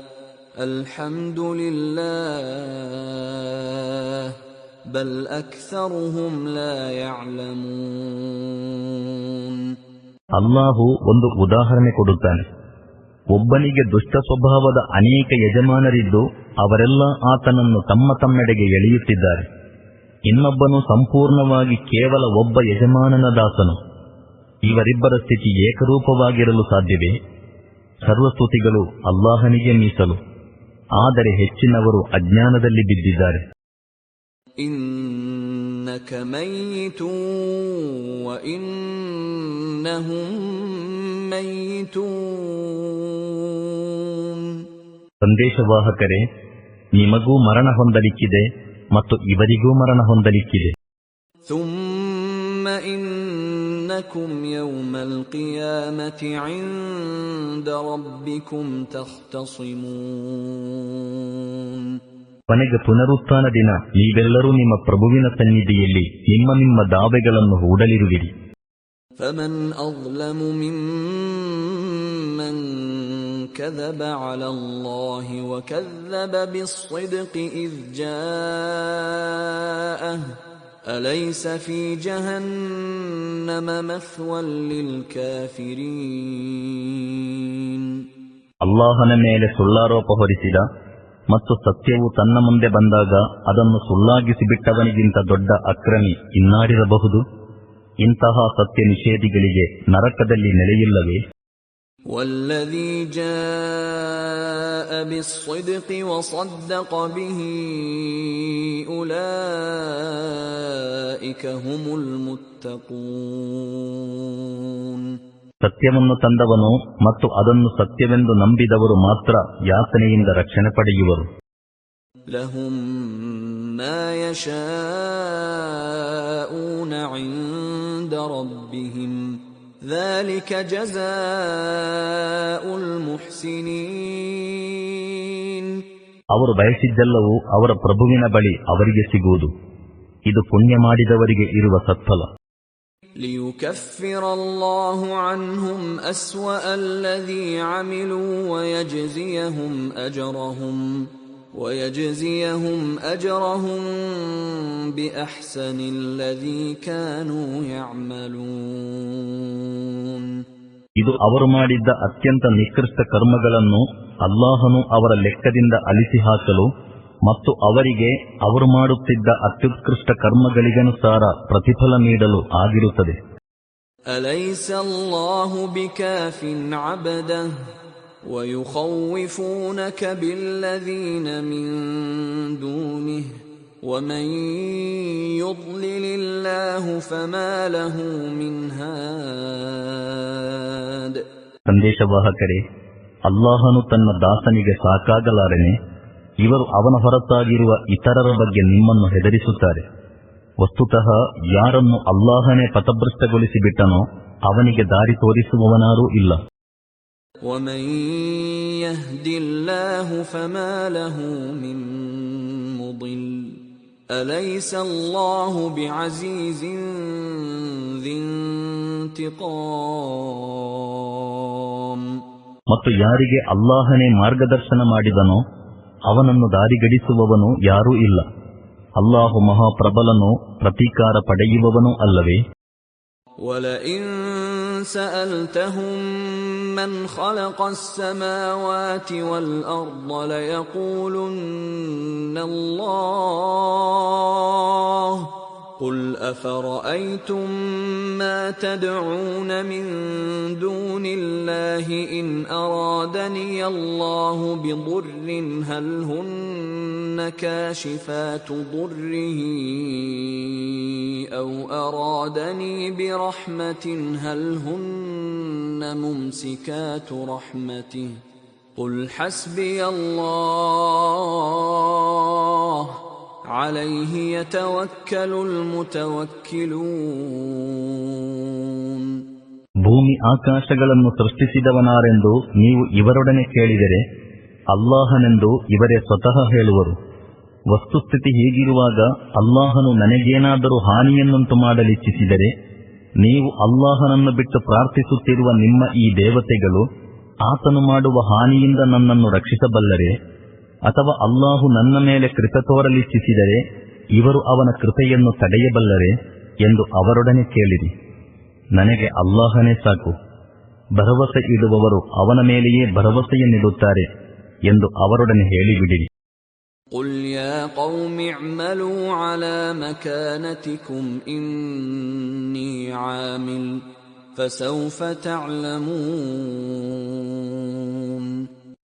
الحمد لله بل أكثرهم لا يعلمون. ಅಲ್ಲಾಹು ಒಂದು ಉದಾಹರಣೆ ಕೊಡುತ್ತಾನೆ. ಒಬ್ಬನಿಗೆ ದುಷ್ಟ ಸ್ವಭಾವದ ಅನೇಕ ಯಜಮಾನರಿದ್ದು ಅವರೆಲ್ಲ ಆತನನ್ನು ತಮ್ಮ ತಮ್ಮೆಡೆಗೆ ಎಳೆಯುತ್ತಿದ್ದಾರೆ. ಇನ್ನೊಬ್ಬನು ಸಂಪೂರ್ಣವಾಗಿ ಕೇವಲ ಒಬ್ಬ ಯಜಮಾನನ ದಾಸನು. ಇವರಿಬ್ಬರ ಸ್ಥಿತಿ ಏಕರೂಪವಾಗಿರಲು ಸಾಧ್ಯವೇ? ಸರ್ವಸ್ತುತಿಗಳು ಅಲ್ಲಾಹನಿಗೆ ಮೀಸಲು. ಆದರೆ ಹೆಚ್ಚಿನವರು ಅಜ್ಞಾನದಲ್ಲಿ ಬಿದ್ದಿದ್ದಾರೆ. ಇನ್ನಕ ಮಯ್ಯಿತೂನ್ ವ ಇನ್ನಹುಂ ಮಯ್ಯಿತೂನ್. ಸಂದೇಶವಾಹಕರೇ, ನಿಮಗೂ ಮರಣ ಹೊಂದಲಿಕ್ಕಿದೆ ಮತ್ತು ಇವರಿಗೂ ಮರಣ ಹೊಂದಲಿಕ್ಕಿದೆ. ಥುಮ್ಮ ಇನ್ನಕುಂ ಯೌಮಲ್ ಕಿಯಾಮತಿ ಇಂದ ರಬ್ಬಿಕುಂ ತಖ್ತಸಿಮೂನ್. ಕೊನೆಗೆ ಪುನರುತ್ಥಾನ ದಿನ ನೀವೆಲ್ಲರೂ ನಿಮ್ಮ ಪ್ರಭುವಿನ ಸನ್ನಿಧಿಯಲ್ಲಿ ನಿಮ್ಮ ದಾವೆಗಳನ್ನು ಹೂಡಲಿರುವಿರಿ. ಫಮನ್ ಅಜ್ಲಮು ಮಿಮ್ಮನ್ كذب على الله وكذب بالصدق إذ جاءه أليس في جهنم مثوى للكافرين. ಅಲ್ಲಾಹನ ಮೇಲೆ ಸುಳ್ಳಾರೋಪ ಹೊರಿಸಿದ ಮತ್ತು ಸತ್ಯವು ತನ್ನ ಮುಂದೆ ಬಂದಾಗ ಅದನ್ನು ಸುಳ್ಳಾಗಿಸಿಬಿಟ್ಟವನಿಗಿಂತ ದೊಡ್ಡ ಅಕ್ರಮಿ ಇನ್ನಾರಿರಬಹುದು? ಇಂತಹ ಸತ್ಯ ನಿಷೇಧಿಗಳಿಗೆ ನರಕದಲ್ಲಿ ನೆಲೆಯಿಲ್ಲವೇ? والذي جاء بالصدق وصدق به أولئك هم المتقون. ಸತ್ಯವನ್ನು ತಂದವನು ಮತ್ತು ಅದನ್ನು ಸತ್ಯವೆಂದು ನಂಬಿದವರು ಮಾತ್ರ ಯಾತನೆಯಿಂದ ರಕ್ಷಣೆ ಪಡೆಯುವರು. ಲಹುಂ ಮಾ ಯಶಾಊನ ಇಂದ ರಬ್ಬಿಹಿಂ ذلك جزاء المحسنين. ಅವರು ಬಯಸಿದ್ದೆಲ್ಲವೂ ಅವರ ಪ್ರಭುವಿನ ಬಳಿ ಅವರಿಗೆ ಸಿಗುವುದು. ಇದು ಪುಣ್ಯ ಮಾಡಿದವರಿಗೆ ಇರುವ ಸತ್ಫಲ. ليكفر الله عنهم أسوأ الذي عملوا ويجزيهم أجرهم بأحسن الذي كانوا يعملون. ಇದು ಅವರು ಮಾಡಿದ್ದ ಅತ್ಯಂತ ನಿಕೃಷ್ಟ ಕರ್ಮಗಳನ್ನು ಅಲ್ಲಾಹನು ಅವರ ಲೆಕ್ಕದಿಂದ ಅಲಿಸಿ ಹಾಕಲು ಮತ್ತು ಅವರಿಗೆ ಅವರು ಮಾಡುತ್ತಿದ್ದ ಅತ್ಯುತ್ಕೃಷ್ಟ ಕರ್ಮಗಳಿಗನುಸಾರ ಪ್ರತಿಫಲ ನೀಡಲು ಆಗಿರುತ್ತದೆ. ಅಲೈಸ ಅಲ್ಲಾಹು ಬಿಕಾಫಿನ್ ಅಬದಹು ويخوفونك بالذين من دونه ومن يضلل الله فما له من هاد. ಸಂದೇಶವಾಹಕರೇ, ಅಲ್ಲಾಹನು ತನ್ನ ದಾಸನಿಗೆ ಸಾಕಾಗಲಾರನೆ ಇವರು ಅವನ ಹೊರತಾಗಿರುವ ಇತರರ ಬಗ್ಗೆ ನಿಮ್ಮನ್ನು ಹೆದರಿಸುತ್ತಾರೆ. ವಸ್ತುತಃ ಯಾರನ್ನು ಅಲ್ಲಾಹನೇ ಪಥಭ್ರಷ್ಟಗೊಳಿಸಿಬಿಟ್ಟನೋ ಅವನಿಗೆ ದಾರಿ ತೋರಿಸುವವನಾರೂ ಇಲ್ಲ. ومن يهد الله فما له من مضل أليس الله بعزيز ذي انتقام. ಮತ್ತು ಯಾರಿಗೆ ಅಲ್ಲಾಹನೇ ಮಾರ್ಗದರ್ಶನ ಮಾಡಿದನೋ ಅವನನ್ನು ದಾರಿಗಡಿಸುವವನು ಯಾರೂ ಇಲ್ಲ. ಅಲ್ಲಾಹು ಮಹಾಪ್ರಬಲನೂ ಪ್ರತೀಕಾರ ಪಡೆಯುವವನೂ ಅಲ್ಲವೇ? وَلَئِن سَأَلْتَهُم مَّنْ خَلَقَ السَّمَاوَاتِ وَالْأَرْضَ لَيَقُولُنَّ اللَّهُ قُلْ أَفَرَأَيْتُم مَّا تَدْعُونَ مِن دُونِ اللَّهِ إِنْ أَرَادَنِيَ اللَّهُ بِضُرٍّ هَلْ هُنَّ كَاشِفَاتُ ضُرِّهِ أَوْ أَرَادَنِي بِرَحْمَةٍ هَلْ هُنَّ مُمْسِكَاتُ رَحْمَتِهِ قُلْ حَسْبِيَ اللَّهُ عليه يتوكل المتوكلون. ಭೂಮಿ ಆಕಾಶಗಳನ್ನು ಸೃಷ್ಟಿಸಿದವನಾರೆಂದು ನೀವು ಇವರೊಡನೆ ಕೇಳಿದರೆ ಅಲ್ಲಾಹನೆಂದು ಇವರೇ ಸ್ವತಃ ಹೇಳುವರು. ವಸ್ತುಸ್ಥಿತಿ ಹೀಗಿರುವಾಗ ಅಲ್ಲಾಹನು ನನಗೇನಾದರೂ ಹಾನಿಯನ್ನುಂಟು ಮಾಡಲಿಚ್ಛಿಸಿದರೆ ನೀವು ಅಲ್ಲಾಹನನ್ನು ಬಿಟ್ಟು ಪ್ರಾರ್ಥಿಸುತ್ತಿರುವ ನಿಮ್ಮ ಈ ದೇವತೆಗಳು ಆತನು ಮಾಡುವ ಹಾನಿಯಿಂದ ನನ್ನನ್ನು ರಕ್ಷಿಸಬಲ್ಲರೆ? ಅಥವಾ ಅಲ್ಲಾಹು ನನ್ನ ಮೇಲೆ ಕೃಪೆ ತೋರಲಿಚ್ಛಿಸಿದರೆ ಇವರು ಅವನ ಕೃಪೆಯನ್ನು ತಡೆಯಬಲ್ಲರೆ ಎಂದು ಅವರೊಡನೆ ಕೇಳಿರಿ. ನನಗೆ ಅಲ್ಲಾಹನೇ ಸಾಕು, ಭರವಸೆ ಇಡುವವರು ಅವನ ಮೇಲೆಯೇ ಭರವಸೆಯನ್ನಿಡುತ್ತಾರೆ ಎಂದು ಅವರೊಡನೆ ಹೇಳಿಬಿಡಿರಿ. قل يا قوم اعملوا على مكانتكم إني عامل فسوف تعلمون.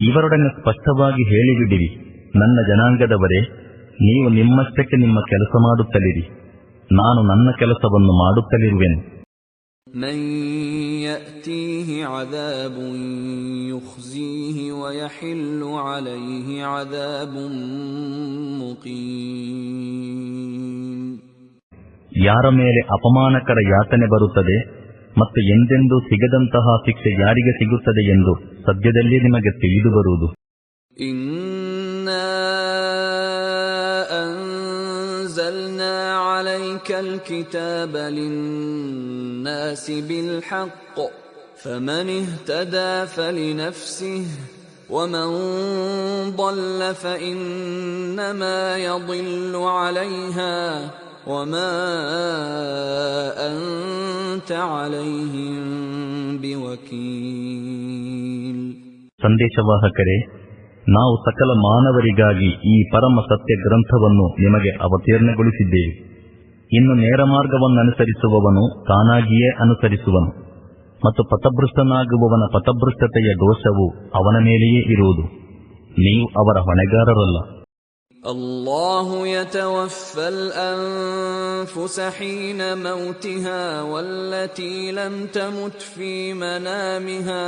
ಇವರೊಡನೆ ಸ್ಪಷ್ಟವಾಗಿ ಹೇಳಿಬಿಡಿರಿ, ನನ್ನ ಜನಾಂಗದವರೇ, ನೀವು ನಿಮ್ಮಷ್ಟಕ್ಕೆ ನಿಮ್ಮ ಕೆಲಸ ಮಾಡುತ್ತಲಿರಿ, ನಾನು ನನ್ನ ಕೆಲಸವನ್ನು ಮಾಡುತ್ತಲಿರುವೆನು. من يأتيه عذاب يخزيه ويحل عليه عذاب مقيم. ಯಾರ ಮೇಲೆ ಅಪಮಾನಕರ ಯಾತನೆ ಬರುತ್ತದೆ ಮತ್ತು ಎಂದೆಂದೂ ಸಿಗದಂತಹ ಶಿಕ್ಷೆ ಯಾರಿಗೆ ಸಿಗುತ್ತದೆ ಎಂದು ಸದ್ಯದಲ್ಲೇ ನಿಮಗೆ ತಿಳಿದು ಬರುವುದು. إنا أنزلنا عليك الكتاب للناس بالحق فمن اهتدى فلنفسه ومن ضل فإنما يضل عليها وما أنت عليهم بوكيل. ಸಂದೇಶವಾಹಕರೇ, ನಾವು ಸಕಲ ಮಾನವರಿಗಾಗಿ ಈ ಪರಮ ಸತ್ಯ ಗ್ರಂಥವನ್ನು ನಿಮಗೆ ಅವತೀರ್ಣಗೊಳಿಸಿದ್ದೇವೆ. ಇನ್ನು ನೇರ ಮಾರ್ಗವನ್ನು ಅನುಸರಿಸುವವನು ತಾನಾಗಿಯೇ ಅನುಸರಿಸುವನು, ಮತ್ತು ಪಥಭೃಷ್ಟನಾಗುವವನ ಪಥಭೃಷ್ಟತೆಯ ದೋಷವು ಅವನ ಮೇಲೆಯೇ ಇರುವುದು. ನೀವು ಅವರ ಹೊಣೆಗಾರರಲ್ಲ. الله يتوفى الأنفس حين موتها والتي لم تمت في منامها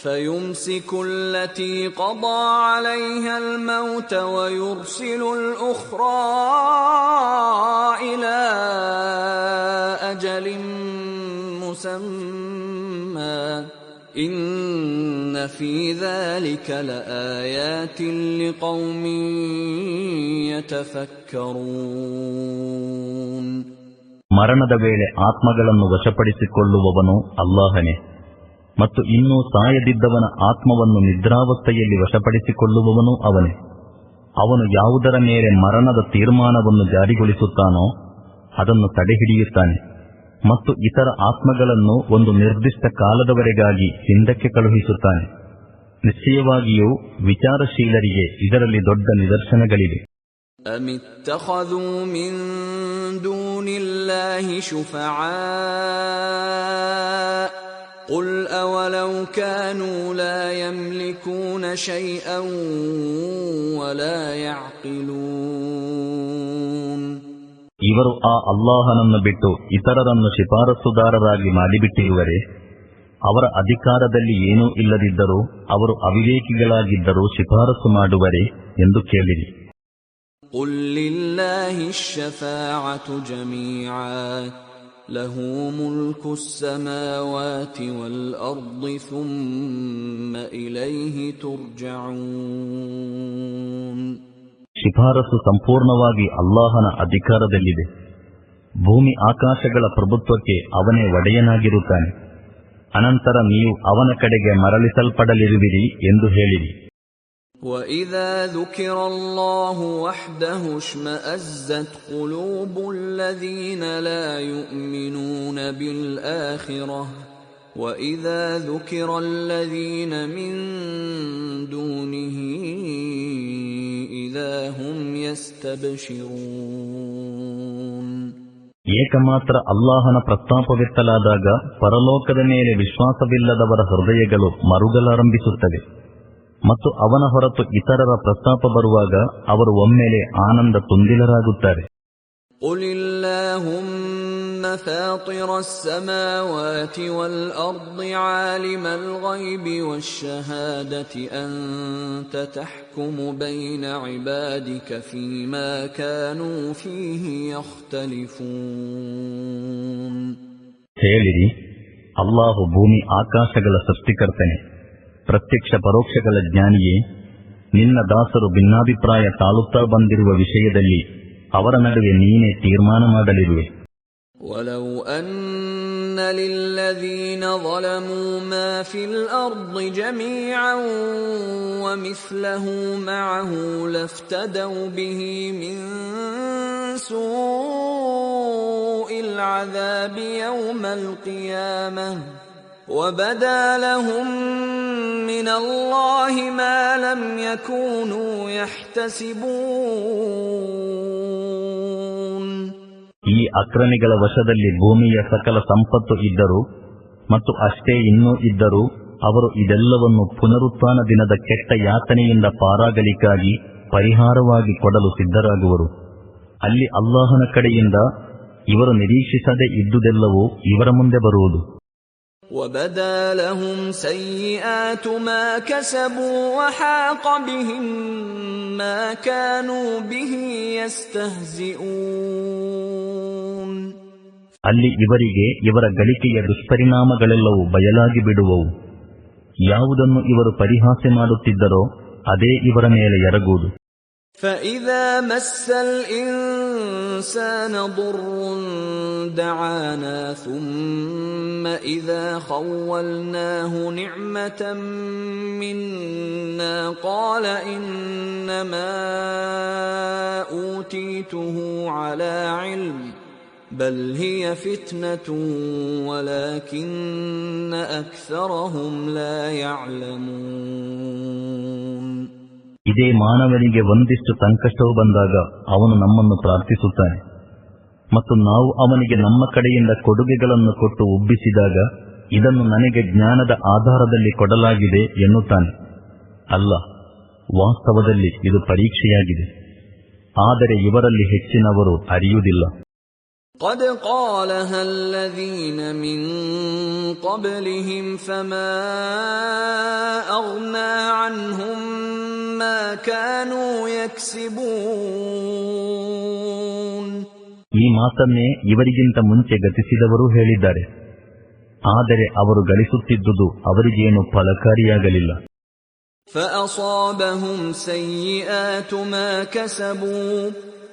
فيمسك التي قضى عليها الموت ويرسل الأخرى إلى أجل مسمى إن في ذلك لآيات لقوم يتفكرون. ಮರಣದ ವೇಳೆ ಆತ್ಮಗಳನ್ನು ವಶಪಡಿಸಿಕೊಳ್ಳುವವನು ಅಲ್ಲಾಹನೇ, ಮತ್ತು ಇನ್ನೂ ಸಾಯದಿದ್ದವನ ಆತ್ಮವನ್ನು ನಿದ್ರಾವಸ್ಥೆಯಲ್ಲಿ ವಶಪಡಿಸಿಕೊಳ್ಳುವವನು ಅವನೇ. ಅವನು ಯಾವುದರ ಮೇಲೆ ಮರಣದ ತೀರ್ಮಾನವನ್ನು ಜಾರಿಗೊಳಿಸುತ್ತಾನೋ ಅದನ್ನು ತಡೆಹಿಡಿಯುತ್ತಾನೆ, ಮತ್ತು ಇತರ ಆತ್ಮಗಳನ್ನು ಒಂದು ನಿರ್ದಿಷ್ಟ ಕಾಲದವರೆಗಾಗಿ ಹಿಂದಕ್ಕೆ ಕಳುಹಿಸುತ್ತಾನೆ. ನಿಶ್ಚಯವಾಗಿಯೂ ವಿಚಾರಶೀಲರಿಗೆ ಇದರಲ್ಲಿ ದೊಡ್ಡ ನಿದರ್ಶನಗಳಿವೆ. أم اتخذوا من دون الله شفعاء قل أولو كانوا لا يملكون شيئا ولا يعقلون. ಇವರು ಆ ಅಲ್ಲಾಹನನ್ನು ಬಿಟ್ಟು ಇತರರನ್ನು ಶಿಫಾರಸುದಾರರಾಗಿ ಮಾಡಿಬಿಟ್ಟಿರುವರೆ, ಅವರ ಅಧಿಕಾರದಲ್ಲಿ ಏನೂ ಇಲ್ಲದಿದ್ದರೂ ಅವರು ಅವಿವೇಕಿಗಳಾಗಿದ್ದರೂ ಶಿಫಾರಸು ಮಾಡುವರೆ ಎಂದು ಕೇಳಿರಿ. قل لله الشفاعة جميعا له ملك السماوات والأرض ثم إليه ترجعون. ಶಿಫಾರಸು ಸಂಪೂರ್ಣವಾಗಿ ಅಲ್ಲಾಹನ ಅಧಿಕಾರದಲ್ಲಿದೆ. ಭೂಮಿ ಆಕಾಶಗಳ ಪ್ರಭುತ್ವಕ್ಕೆ ಅವನೇ ಒಡೆಯನಾಗಿರುತ್ತಾನೆ. ಅನಂತರ ನೀವು ಅವನ ಕಡೆಗೆ ಮರಳಿಸಲ್ಪಡಲಿರುವಿರಿ ಎಂದು ಹೇಳಿರಿ. وَإِذَا ذُكِرَ اللَّهُ وَحْدَهُ اشْمَأَزَّتْ قُلُوبُ الَّذِينَ لَا يُؤْمِنُونَ بِالْآخِرَةِ وَإِذَا ذُكِرَ الَّذِينَ مِن دُونِهِ إِذَا هُمْ يَسْتَبْشِرُونَ. ಏಕಮಾತ್ರ ಅಲ್ಲಾಹನ ಪ್ರಸ್ತಾಪವೆತ್ತಲಾದಾಗ ಪರಲೋಕದ ಮೇಲೆ ವಿಶ್ವಾಸವಿಲ್ಲದವರ ಹೃದಯಗಳು ಮರುಗಲಾರಂಭಿಸುತ್ತವೆ, ಮತ್ತು ಅವನ ಹೊರತು ಇತರರ ಪ್ರಸ್ತಾಪ ಬರುವಾಗ ಅವರು ಒಮ್ಮೆಲೆ ಆನಂದ ತುಂದಿಲರಾಗುತ್ತಾರೆ. قُلِ اللَّهُمَّ فَاطِرَ السَّمَاوَاتِ وَالْأَرْضِ عَالِمَ الْغَيْبِ وَالشَّهَادَةِ أَنْتَ تَحْكُمُ بَيْنَ عِبَادِكَ فِيمَا كَانُوا فِيهِ يَخْتَلِفُونَ. ಹೇಳಿರಿ, ಅಲ್ಲಾಹು ಭೂಮಿ ಆಕಾಶಗಳ ಸೃಷ್ಟಿಕರ್ತನೆ, ಪ್ರತ್ಯಕ್ಷ ಪರೋಕ್ಷಗಳ ಜ್ಞಾನಿಯೇ. ನಿನ್ನ ದಾಸರು ಭಿನ್ನಾಭಿಪ್ರಾಯ ತಾಳುತ್ತಾ ಬಂದಿರುವ ವಿಷಯದಲ್ಲಿ ಅವರ ನಡುವೆ ನೀನೇ ತೀರ್ಮಾನ ಮಾಡಲಿರುವೆ. وَلَوْ أَنَّ لِلَّذِينَ ظَلَمُوا مَا فِي الْأَرْضِ جَمِيعًا وَمِثْلَهُ مَعَهُ لَافْتَدَوْا بِهِ مِنْ سُوءِ الْعَذَابِ يَوْمَ الْقِيَامَةِ وَبَدَا لَهُم مِّنَ من الله ما لم يكونوا يحتسبون. ಈ ಅಕ್ರಮಿಗಳ ವಶದಲ್ಲಿ ಭೂಮಿಯ ಸಕಲ ಸಂಪತ್ತು ಇದ್ದರೂ ಮತ್ತು ಅಷ್ಟೇ ಇನ್ನೂ ಇದ್ದರೂ ಅವರು ಇದೆಲ್ಲವನ್ನು ಪುನರುತ್ಥಾನ ದಿನದ ಕೆಟ್ಟ ಯಾತನೆಯಿಂದ ಪಾರಾಗಲಿಕ್ಕಾಗಿ ಪರಿಹಾರವಾಗಿ ಕೊಡಲು ಸಿದ್ಧರಾಗುವರು. ಅಲ್ಲಿ ಅಲ್ಲಾಹನ ಕಡೆಯಿಂದ ಇವರು ನಿರೀಕ್ಷಿಸದೆ ಇದ್ದುದೆಲ್ಲವೂ ಇವರ ಮುಂದೆ ಬರುವುದು. وَبَدَا لَهُمْ سَيِّئَاتُ مَا كَسَبُوا وَحَاقَ بِهِمْ مَا كَانُوا بِهِ يَسْتَهْزِئُونَ. ಅಲ್ಲಿ ಇವರಿಗೆ ಇವರ ಗಳಿಕೆಯ ದುಷ್ಪರಿಣಾಮಗಳೆಲ್ಲವೂ ಬಯಲಾಗಿ ಬಿಡುವವು. ಯಾವುದನ್ನು ಇವರು ಪರಿಹಾಸ್ಯ ಮಾಡುತ್ತಿದ್ದರೋ ಅದೇ ಇವರ ಮೇಲೆ ಎರಗುವುದು. فَإِذَا مَسَّ الْإِنسَانَ ضُرٌّ دَعَانَا ثُمَّ إِذَا خَوَّلْنَاهُ نِعْمَةً مِنَّا قَالَ إِنَّمَا أُوتِيتُهُ عَلَى عِلْمٍ بَلْ هِيَ فِتْنَةٌ وَلَكِنَّ أَكْثَرَهُمْ لَا يَعْلَمُونَ. ಇದೇ ಮಾನವನಿಗೆ ಒಂದಿಷ್ಟು ಸಂಕಷ್ಟವು ಬಂದಾಗ ಅವನು ನಮ್ಮನ್ನು ಪ್ರಾರ್ಥಿಸುತ್ತಾನೆ ಮತ್ತು ನಾವು ಅವನಿಗೆ ನಮ್ಮ ಕಡೆಯಿಂದ ಕೊಡುಗೆಗಳನ್ನು ಕೊಟ್ಟು ಉಬ್ಬಿಸಿದಾಗ ಇದನ್ನು ನನಗೆ ಜ್ಞಾನದ ಆಧಾರದಲ್ಲಿ ಕೊಡಲಾಗಿದೆ ಎನ್ನುತ್ತಾನೆ. ಅಲ್ಲ, ವಾಸ್ತವದಲ್ಲಿ ಇದು ಪರೀಕ್ಷೆಯಾಗಿದೆ. ಆದರೆ ಇವರಲ್ಲಿ ಹೆಚ್ಚಿನವರು ಅರಿಯುವುದಿಲ್ಲ. قد قالها الذين من قبلهم فما أغنى عنهم ما كانوا يكسبون. ಈ ಮಾತನ್ನೇ ಇವರಿಗಿಂತ ಮುಂಚೆ ಗತಿಸಿದವರು ಹೇಳಿದ್ದಾರೆ. ಆದರೆ ಅವರು ಗಳಿಸುತ್ತಿದ್ದುದು ಅವರಿಗೇನು ಫಲಕಾರಿಯಾಗಲಿಲ್ಲ. فأصابهم سيئات ما كسبوا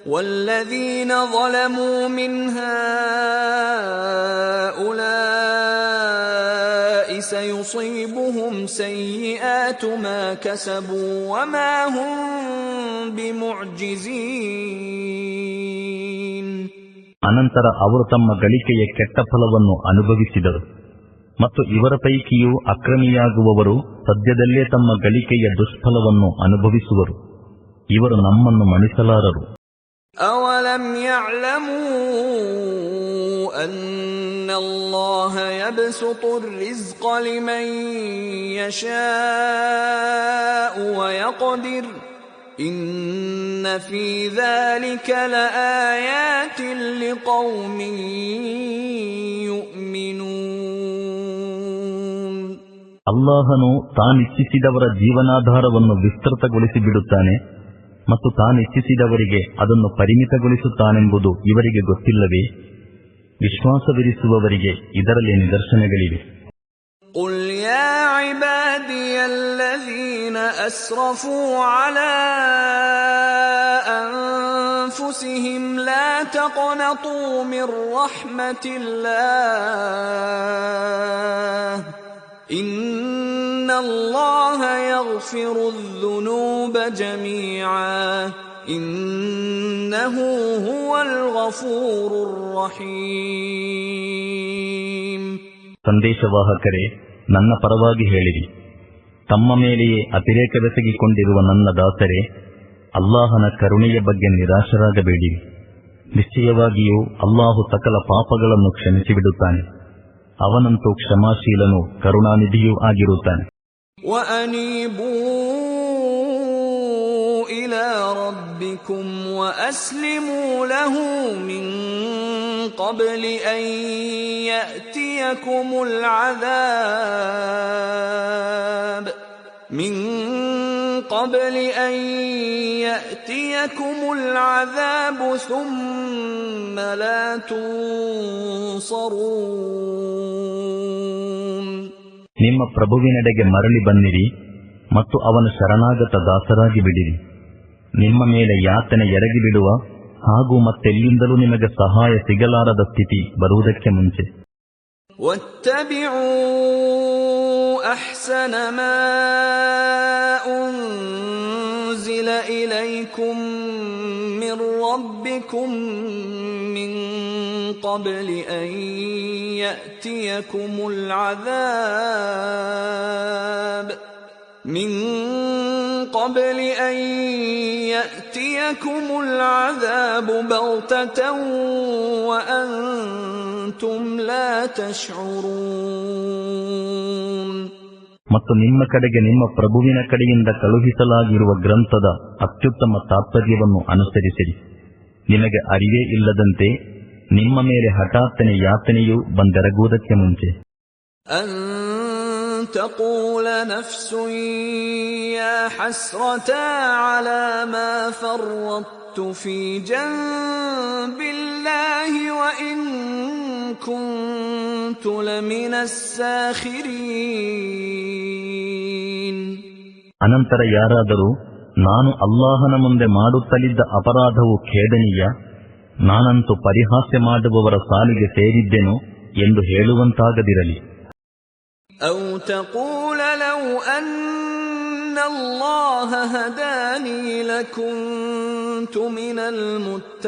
والذين ظلموا من هؤلاء سيصيبهم سيئات ما كسبوا وما هم بمعجزين. ಅನಂತರ ಅವರು ತಮ್ಮ ಗಳಿಕೆಯ ಕೆಟ್ಟ ಫಲವನ್ನು ಅನುಭವಿಸಿದರು ಮತ್ತು ಇವರ ಪೈಕಿಯೂ ಅಕ್ರಮಿಯಾಗುವವರು ಸದ್ಯದಲ್ಲೇ ತಮ್ಮ ಗಳಿಕೆಯ ದುಷ್ಫಲವನ್ನು ಅನುಭವಿಸುವರು. ಇವರು ನಮ್ಮನ್ನು ಮಣಿಸಲಾರರು. أَوَلَمْ يَعْلَمُوا أَنَّ اللَّهَ يَبْسُطُ الرِّزْقَ لِمَن يَشَاءُ وَيَقْدِرُ إِنَّ فِي ذَلِكَ لَآيَاتٍ لِقَوْمٍ يُؤْمِنُونَ. ಅಲ್ಲಾಹನು ತಾನಿಚ್ಛಿಸಿದವರ ಜೀವನಾಧಾರವನ್ನು ವಿಸ್ತೃತಗೊಳಿಸಿ ಬಿಡುತ್ತಾನೆ ಮತ್ತು ತಾನಿಚ್ಛಿಸಿದವರಿಗೆ ಅದನ್ನು ಪರಿಮಿತಗೊಳಿಸುತ್ತಾನೆಂಬುದು ಇವರಿಗೆ ಗೊತ್ತಿಲ್ಲವೇ? ವಿಶ್ವಾಸವಿರಿಸುವವರಿಗೆ ಇದರಲ್ಲಿ ನಿದರ್ಶನಗಳಿವೆ. قُلْ يَا عِبَادِيَ الَّذِينَ أَسْرَفُوا عَلَى أَنفُسِهِمْ لَا تَقْنَطُوا مِنْ رَحْمَةِ اللَّهِ إِنَّ اللَّهَ يَغْفِرُ الذُّنُوبَ جَمِيعًا إِنَّهُ هُوَ الْغَفُورُ الرَّحِيمُ. ಸಂದೇಶವಾಹಕರೇ, ನನ್ನ ಪರವಾಗಿ ಹೇಳಿರಿ, ತಮ್ಮ ಮೇಲೆಯೇ ಅತಿರೇಕವೆಸಗಿಕೊಂಡಿರುವ ನನ್ನ ದಾಸರೇ, ಅಲ್ಲಾಹನ ಕರುಣೆಯ ಬಗ್ಗೆ ನಿರಾಶರಾಗಬೇಡಿರಿ. ನಿಶ್ಚಯವಾಗಿಯೂ ಅಲ್ಲಾಹು ಸಕಲ ಪಾಪಗಳನ್ನು ಕ್ಷಮಿಸಿಬಿಡುತ್ತಾನೆ. ಅವನಂತೂ ಕ್ಷಮಾಶೀಲನೂ ಕರುಣಾನಿಧಿಯೂ ಆಗಿರುತ್ತಾನೆ. وَأَنِيبُوا إِلَى رَبِّكُمْ وَأَسْلِمُوا لَهُ مِنْ قَبْلِ أَنْ يَأْتِيَكُمُ الْعَذَابُ ثُمَّ لَا تُنصَرُونَ. ನಿಮ್ಮ ಪ್ರಭುವಿನೆಡೆಗೆ ಮರಳಿ ಬನ್ನಿರಿ ಮತ್ತು ಅವನ ಶರಣಾಗತ ದಾಸರಾಗಿ ಬಿಡಿರಿ. ನಿಮ್ಮ ಮೇಲೆ ಯಾತನೆ ಎರಗಿಬಿಡುವ ಹಾಗೂ ಮತ್ತೆಲ್ಲಿಂದಲೂ ನಿಮಗೆ ಸಹಾಯ ಸಿಗಲಾರದ ಸ್ಥಿತಿ ಬರುವುದಕ್ಕೆ ಮುಂಚೆ. وَاتَّبِعُوا أَحْسَنَ مَا أُنزِلَ إِلَيْكُم مِّن رَّبِّكُم مِّن قَبْلِ أَن يَأْتِيَكُمُ الْعَذَابُ من قبل أن يأتيكم العذاب بغتة وأنتم لا تشعرون. ಮತ್ತು ನಿಮ್ಮ ಕಡೆಗೆ ನಿಮ್ಮ ಪ್ರಭುವಿನ ಕಡೆಯಿಂದ ಕಳುಹಿಸಲಾಗಿರುವ ಗ್ರಂಥದ ಅತ್ಯುತ್ತಮ ತಾತ್ಪರ್ಯವನ್ನು ಅನುಸರಿಸಿರಿ. ನಿಮಗೆ ಅರಿವೇ ಇಲ್ಲದಂತೆ ನಿಮ್ಮ ಮೇಲೆ ಹಠಾತ್ತನೆ ಯಾತನೆಯು ಬಂದೆರಗುವುದಕ್ಕೆ ಮುಂಚೆ. أن تقول نفس يا حسرتا على ما فرطت في جنب الله وإن كنت لمن الساخرين. ಅನಂತರ ಯಾರಾದರೂ ನಾನು ಅಲ್ಲಾಹನ ಮುಂದೆ ಮಾಡುತ್ತಲಿದ್ದ ಅಪರಾಧವು ಖೇದನೀಯ, ನಾನಂತೂ ಪರಿಹಾಸ್ಯ ಮಾಡುವವರ ಸಾಲಿಗೆ ಸೇರಿದ್ದೆನು ಎಂದು ಹೇಳುವಂತಾಗದಿರಲಿ. أو تقول لو أن الله هداني لكنت من المتقين.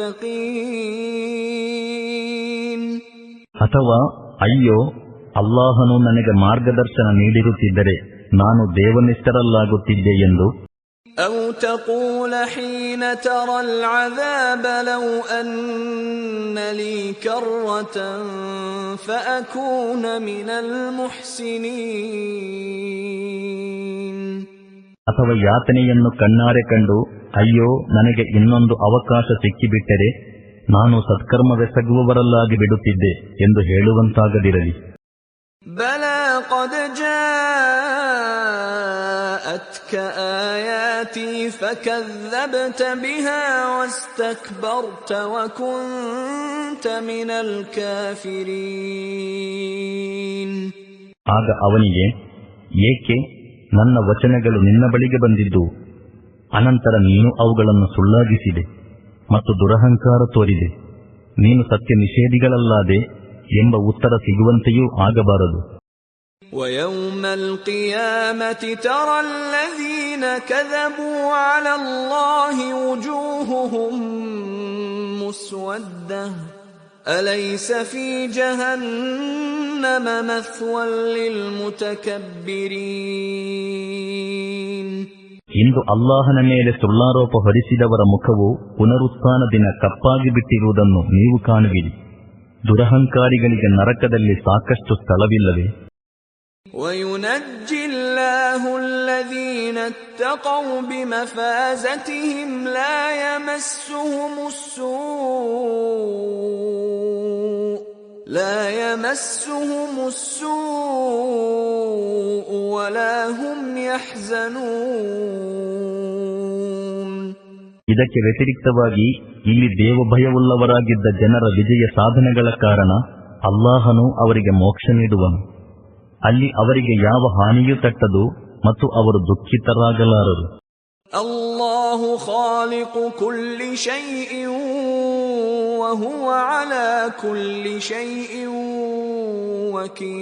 ಅಥವಾ ಅಯ್ಯೋ, ಅಲ್ಲಾಹನು ನನಗೆ ಮಾರ್ಗದರ್ಶನ ನೀಡಿರುತ್ತಿದ್ದರೆ ನಾನು ದೇವನಿಷ್ಠರಲ್ಲಾಗುತ್ತಿದ್ದೆ ಎಂದು. أو تقول حين ترى العذاب لو أن لي كرة فأكون من المحسنين. ಅಥವಾ ಯಾತನೆಯನ್ನು ಕಣ್ಣಾರೆ ಕಂಡು ಅಯ್ಯೋ, ನನಗೆ ಇನ್ನೊಂದು ಅವಕಾಶ ಸಿಕ್ಕಿಬಿಟ್ಟರೆ ನಾನು ಸತ್ಕರ್ಮವೆಸಗುವವರಲ್ಲಾಗಿ ಬಿಡುತ್ತಿದ್ದೆ ಎಂದು ಹೇಳುವಂತಾಗದಿರಲಿ. بلى قد جاءتك آياتي فكذبت بها واستكبرت وكنت من الكافرين. ಆಗ ಅವನಿಗೆ, ಏಕೆ ನನ್ನ ವಚನಗಳು ನಿನ್ನ ಬಳಿಗೆ ಬಂದಿದ್ದು, ಅನಂತರ ನೀನು ಅವುಗಳನ್ನು ಸುಳ್ಳಾಗಿಸಿದೆ ಮತ್ತು ದುರಹಂಕಾರ ತೋರಿದೆ, ನೀನು ಸತ್ಯ ನಿಷೇಧಿಗಳಲ್ಲಾದೆ ಎಂಬ ಉತ್ತರ ಸಿಗುವಂತೆಯೂ ಆಗಬಾರದು. وَيَوْمَ الْقِيَامَةِ تَرَى الَّذِينَ كَذَبُوا عَلَى اللَّهِ وُجُوهُهُم مُّسْوَدَّةٌ أَلَيْسَ فِي جَهَنَّمَ مَثْوًى لِّلْمُتَكَبِّرِينَ. ಇಂದು ಅಲ್ಲಾಹನ ಮೇಲೆ ಸುಳ್ಳಾರೋಪ ಹೊರಿಸಿದವರ ಮುಖವು ಪುನರುತ್ಥಾನ ದಿನ ಕಪ್ಪಾಗಿ ಬಿಟ್ಟಿರುವುದನ್ನು ನೀವು ಕಾಣುವಿರಿ. ದುರಹಂಕಾರಿಗಳಿಗೆ ನರಕದಲ್ಲಿ ಸಾಕಷ್ಟು ಸ್ಥಳವಿಲ್ಲವೇ? وَيُنَجِّي اللَّهُ الَّذِينَ اتَّقَوْا بِمَفَازَتِهِمْ لا يمسهم السوء ولا هم يحزنون. ಇದಕ್ಕೆ ವ್ಯತಿರಿಕ್ತವಾಗಿ ಇಲ್ಲಿ ದೇವಭಯವುಳ್ಳವರಾಗಿದ್ದ ಜನರ ವಿಜಯ ಸಾಧನೆಗಳ ಕಾರಣ ಅಲ್ಲಾಹನು ಅವರಿಗೆ ಮೋಕ್ಷ ನೀಡುವನು. ಅಲ್ಲಿ ಅವರಿಗೆ ಯಾವ ಹಾನಿಯೂ ತಟ್ಟದು ಮತ್ತು ಅವರು ದುಃಖಿತರಾಗಲಾರರು. ಅಲ್ಲಾಹು ಖಾಲಿಕು ಕುಲ್ಲಿ ಶೈಇನ್ ವಹುವ ಅಲಾ ಕುಲ್ಲಿ ಶೈಇನ್ ವಕೀಲ್.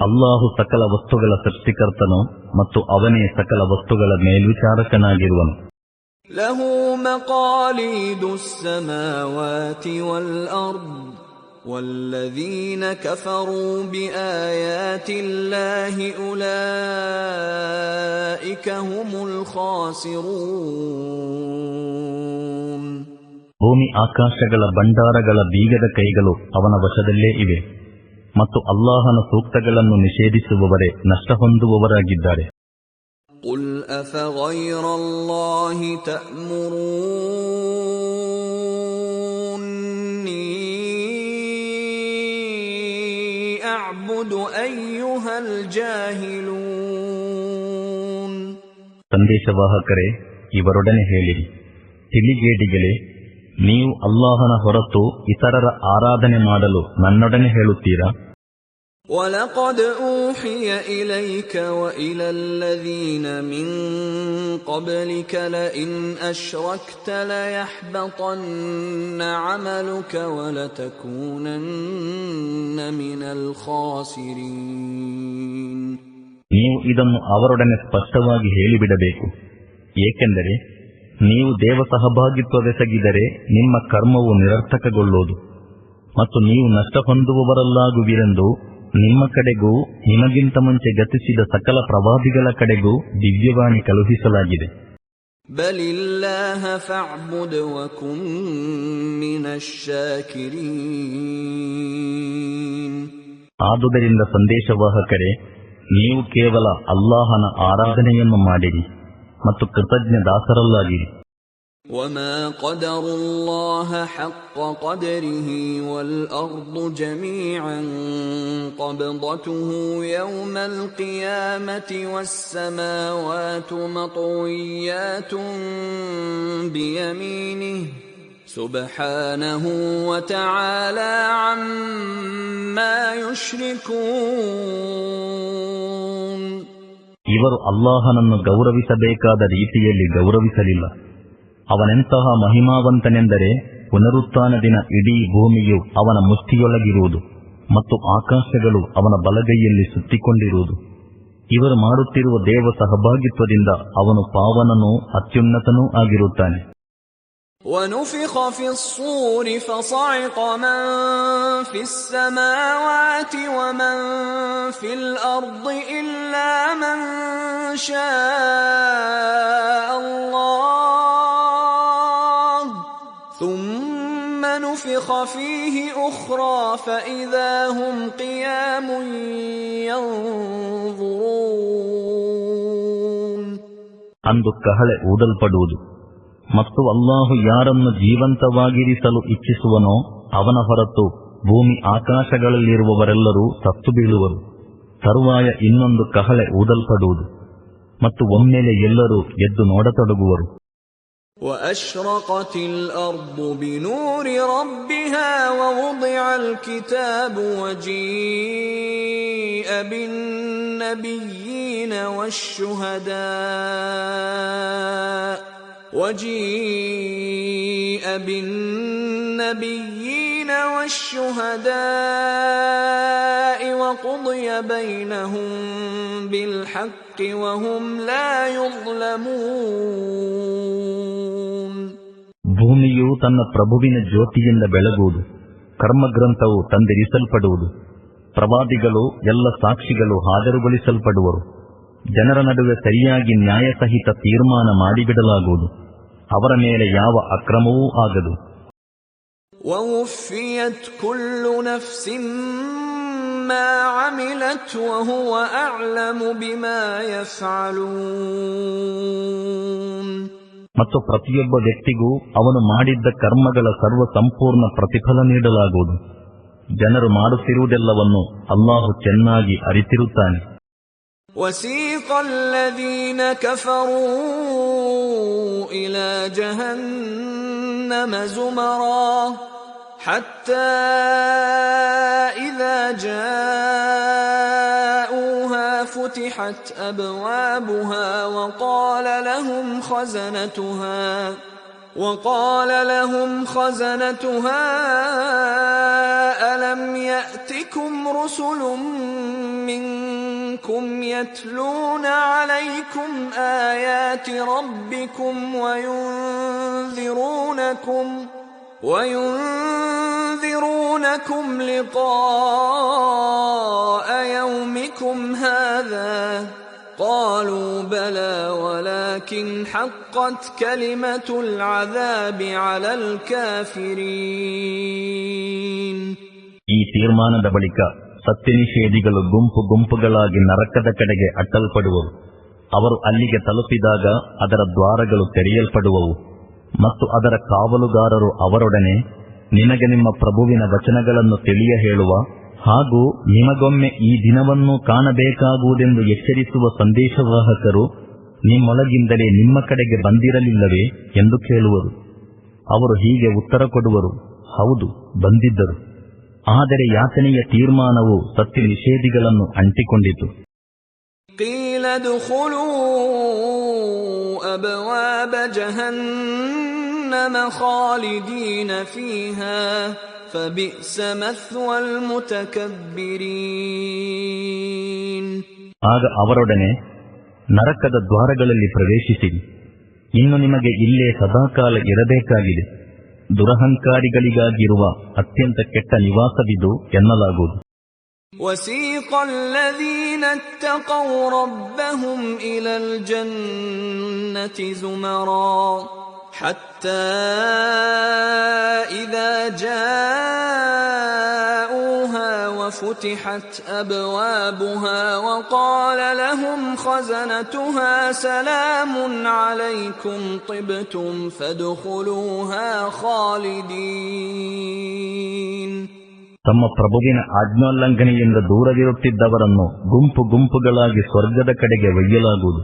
ಅಲ್ಲಾಹು ಸಕಲ ವಸ್ತುಗಳ ಸೃಷ್ಟಿಕರ್ತನು ಮತ್ತು ಅವನೇ ಸಕಲ ವಸ್ತುಗಳ ಮೇಲ್ವಿಚಾರಕನಾಗಿರುವನು. ಲಹು ಮಕಾಲೀದುಸ್ ಸಮಾವಾತಿ ವಲ್ ಅರ್ದ್ والذين كفروا بآيات الله أولئك هم الخاسرون. ಭೂಮಿ ಆಕಾಶಗಳ ಭಂಡಾರಗಳ ಬೀಗದ ಕೈಗಳು ಅವನ ವಶದಲ್ಲೇ ಇವೆ ಮತ್ತು ಅಲ್ಲಾಹನ ಸೂಕ್ತಗಳನ್ನು ನಿಷೇಧಿಸುವವರೇ ನಷ್ಟ ಹೊಂದುವವರಾಗಿದ್ದಾರೆ. قل أفغير الله تأمروني أعبد أيها الجاهلون. ಸಂದೇಶವಾಹಕರೇ, ಇವರೊಡನೆ ಹೇಳಿರಿ, ತಿಳಿಗೇಡಿಗಳೇ, ನೀವು ಅಲ್ಲಾಹನ ಹೊರತು ಇತರರ ಆರಾಧನೆ ಮಾಡಲು ನನ್ನೊಡನೆ ಹೇಳುತ್ತೀರಾ? وَلَقَدْ أُوحِيَ إِلَيْكَ وَإِلَى الَّذِينَ مِن قَبْلِكَ لَئِنْ أَشْرَكْتَ لَيَحْبَطَنَّ عَمَلُكَ وَلَتَكُونَنَّ مِنَ الْخَاسِرِينَ. ನೀವು ಇದನ್ನು ಅವರೊಡನೆ ಸ್ಪಷ್ಟವಾಗಿ ಹೇಳಿಬಿಡಬೇಕು, ಏಕೆಂದರೆ ನೀವು ದೇವ ಸಹಭಾಗಿತ್ವವೆಸಗಿದರೆ ನಿಮ್ಮ ಕರ್ಮವು ನಿರರ್ಥಕಗೊಳ್ಳುವುದು ಮತ್ತು ನೀವು ನಷ್ಟ ಹೊಂದುವವರಲ್ಲಾಗುವಿರೆಂದು ನಿಮ್ಮ ಕಡೆಗೂ ನಿಮಗಿಂತ ಮುಂಚೆ ಗತಿಸಿದ ಸಕಲ ಪ್ರವಾದಿಗಳ ಕಡೆಗೂ ದಿವ್ಯವಾಣಿ ಕಳುಹಿಸಲಾಗಿದೆ. ಬಲಿಲ್ಲಾಹ ಫಅ್ಬುದ್ ವಕುನ್ ಮಿನಶ್ ಶಾಕಿರೀನ್. ಆದುದರಿಂದ ಸಂದೇಶವಾಹಕರೇ, ನೀವು ಕೇವಲ ಅಲ್ಲಾಹನ ಆರಾಧನೆಯನ್ನು ಮಾಡಿರಿ ಮತ್ತು ಕೃತಜ್ಞ ದಾಸರಲ್ಲಾಗಿರಿ. وما قدر الله حق قدره والأرض جميعا قبضته يوم القيامة والسماوات مطويات بيمينه سبحانه وتعالى عما يشركون. ಇವರು ಅಲ್ಲಾಹನನ್ನು ಗೌರವಿಸಬೇಕಾದ ರೀತಿಯಲ್ಲಿ ಗೌರವಿಸಲಿಲ್ಲ. ಅವನೆಂತಹ ಮಹಿಮಾವಂತನೆಂದರೆ ಪುನರುತ್ಥಾನ ದಿನ ಇಡೀ ಭೂಮಿಯು ಅವನ ಮುಷ್ಟಿಯೊಳಗಿರುವುದು ಮತ್ತು ಆಕಾಶಗಳು ಅವನ ಬಲಗೈಯಲ್ಲಿ ಸುತ್ತಿಕೊಂಡಿರುವುದು. ಇವರು ಮಾಡುತ್ತಿರುವ ದೇವ ಸಹಭಾಗಿತ್ವದಿಂದ ಅವನು ಪಾವನನೂ ಅತ್ಯುನ್ನತನೂ ಆಗಿರುತ್ತಾನೆ. وَنُفِخَ فِي الصُّورِ فَصَعِقَ مَن فِي السَّمَاوَاتِ وَمَن فِي الْأَرْضِ إِلَّا مَن شَاءَ اللَّهُ ثُمَّ نُفِخَ فِيهِ أُخْرَى فَإِذَا هُمْ قِيَامٌ يَنظُرُونَ. ಅಂದು ಕಹಳೆ ಊದಲ್ಪಡುವುದು ಮತ್ತು ಅಲ್ಲಾಹು ಯಾರನ್ನು ಜೀವಂತವಾಗಿರಿಸಲು ಇಚ್ಛಿಸುವನೋ ಅವನ ಹೊರತು ಭೂಮಿ ಆಕಾಶಗಳಲ್ಲಿರುವವರೆಲ್ಲರೂ ಸತ್ತು ಬೀಳುವರು. ತರುವಾಯ ಇನ್ನೊಂದು ಕಹಳೆ ಊದಲ್ಪಡುವುದು ಮತ್ತು ಒಮ್ಮೆಲೆ ಎಲ್ಲರೂ ಎದ್ದು ನೋಡತೊಡಗುವರು. وَأَشْرَقَتِ الْأَرْضُ بِنُورِ رَبِّهَا وَوُضِعَ الْكِتَابُ وَجِيءَ بِالنَّبِيِّينَ والشهداء وقضي بينهم بالحق وهم لا يظلمون. ಭೂಮಿಯು ತನ್ನ ಪ್ರಭುವಿನ ಜ್ಯೋತಿಯಿಂದ ಬೆಳಗುವುದು, ಕರ್ಮಗ್ರಂಥವು ತಂದಿರಿಸಲ್ಪಡುವುದು, ಪ್ರವಾದಿಗಳು ಎಲ್ಲ ಸಾಕ್ಷಿಗಳು ಹಾಜರುಗೊಳಿಸಲ್ಪಡುವರು. ಜನರ ನಡುವೆ ಸರಿಯಾಗಿ ನ್ಯಾಯಸಹಿತ ತೀರ್ಮಾನ ಮಾಡಿಬಿಡಲಾಗುವುದು. ಅವರ ಮೇಲೆ ಯಾವ ಅಕ್ರಮವೂ ಆಗದು. وَوُفِّيَتْ كُلُّ نَفْسٍ مَّا عَمِلَتْ وَهُوَ أَعْلَمُ بِمَا يَفْعَلُونَ. ಮತ್ತು ಪ್ರತಿಯೊಬ್ಬ ವ್ಯಕ್ತಿಗೂ ಅವನು ಮಾಡಿದ್ದ ಕರ್ಮಗಳ ಸರ್ವ ಸಂಪೂರ್ಣ ಪ್ರತಿಫಲ ನೀಡಲಾಗುವುದು. ಜನರು ಮಾಡುತ್ತಿರುವುದೆಲ್ಲವನ್ನು ಅಲ್ಲಾಹು ಚೆನ್ನಾಗಿ ಅರಿತಿರುತ್ತಾನೆ. وَسِيقَ الَّذِينَ كَفَرُوا إِلَى جَهَنَّمَ زُمَرًا حَتَّى إِذَا جَاءُوهَا فُتِحَتْ أَبْوَابُهَا وقال لهم خزنتها ألم يأتكم رسل منكم يتلون عليكم آيات ربكم وينذرونكم لقاء يومكم هذا قالوا بلى ولكن حقت كلمة العذاب على الكافرين. ಈ ತೀರ್ಮಾನದ ಬಳಿಕ ಸತ್ಯನಿಷೇಧಿಗಳು ಗುಂಪು ಗುಂಪುಗಳಾಗಿ ನರಕದ ಕಡೆಗೆ ಅಟ್ಟಲ್ಪಡುವರು. ಅವರು ಅಲ್ಲಿಗೆ ತಲುಪಿದಾಗ ಅದರ ದ್ವಾರಗಳು ತೆರೆಯಲ್ಪಡುವವು ಮತ್ತು ಅದರ ಕಾವಲುಗಾರರು ಅವರೊಡನೆ, ನಿನಗೆ ನಿಮ್ಮ ಪ್ರಭುವಿನ ವಚನಗಳನ್ನು ತಿಳಿಯ ಹೇಳುವ ಹಾಗೂ ನಿಮಗೊಮ್ಮೆ ಈ ದಿನವನ್ನು ಕಾಣಬೇಕಾಗುವುದೆಂದು ಎಚ್ಚರಿಸುವ ಸಂದೇಶವಾಹಕರು ನಿಮ್ಮೊಳಗಿಂದಲೇ ನಿಮ್ಮ ಕಡೆಗೆ ಬಂದಿರಲಿಲ್ಲವೇ ಎಂದು ಕೇಳುವರು. ಅವರು ಹೀಗೆ ಉತ್ತರ ಕೊಡುವರು, ಹೌದು, ಬಂದಿದ್ದರು. ಆದರೆ ಯಾತನೆಯ ತೀರ್ಮಾನವು ಸತ್ಯ ನಿಷೇಧಿಗಳನ್ನು ಅಂಟಿಕೊಂಡಿತು. قيل ادخلوا أبواب جهنم خالدين فيها فبئس مثوى المتكبرين. ಆಗ ಅವರೊಡನೆ, ನರಕದ ದ್ವಾರಗಳಲ್ಲಿ ಪ್ರವೇಶಿಸಿರಿ, ಇನ್ನು ನಿಮಗೆ ಇಲ್ಲೇ ಸದಾಕಾಲ ಇರಬೇಕಾಗಿದೆ. ದುರಹಂಕಾರಿಗಳಿಗಾಗಿರುವ ಅತ್ಯಂತ ಕೆಟ್ಟ ನಿವಾಸವಿದು ಎನ್ನಲಾಗುವುದು. وسيق الذين اتقوا ربهم إلى الجنة زمرا حتى إذا جاءوها وفتحت أبوابها وقال لهم خزنتها سلام عليكم طبتم فادخلوها خالدين. ತಮ್ಮ ಪ್ರಭುವಿನ ಆಜ್ಞೋಲ್ಲಂಘನೆಯಿಂದ ದೂರವಿರುತ್ತಿದ್ದವರನ್ನು ಗುಂಪು ಗುಂಪುಗಳಾಗಿ ಸ್ವರ್ಗದ ಕಡೆಗೆ ಒಯ್ಯಲಾಗುವುದು.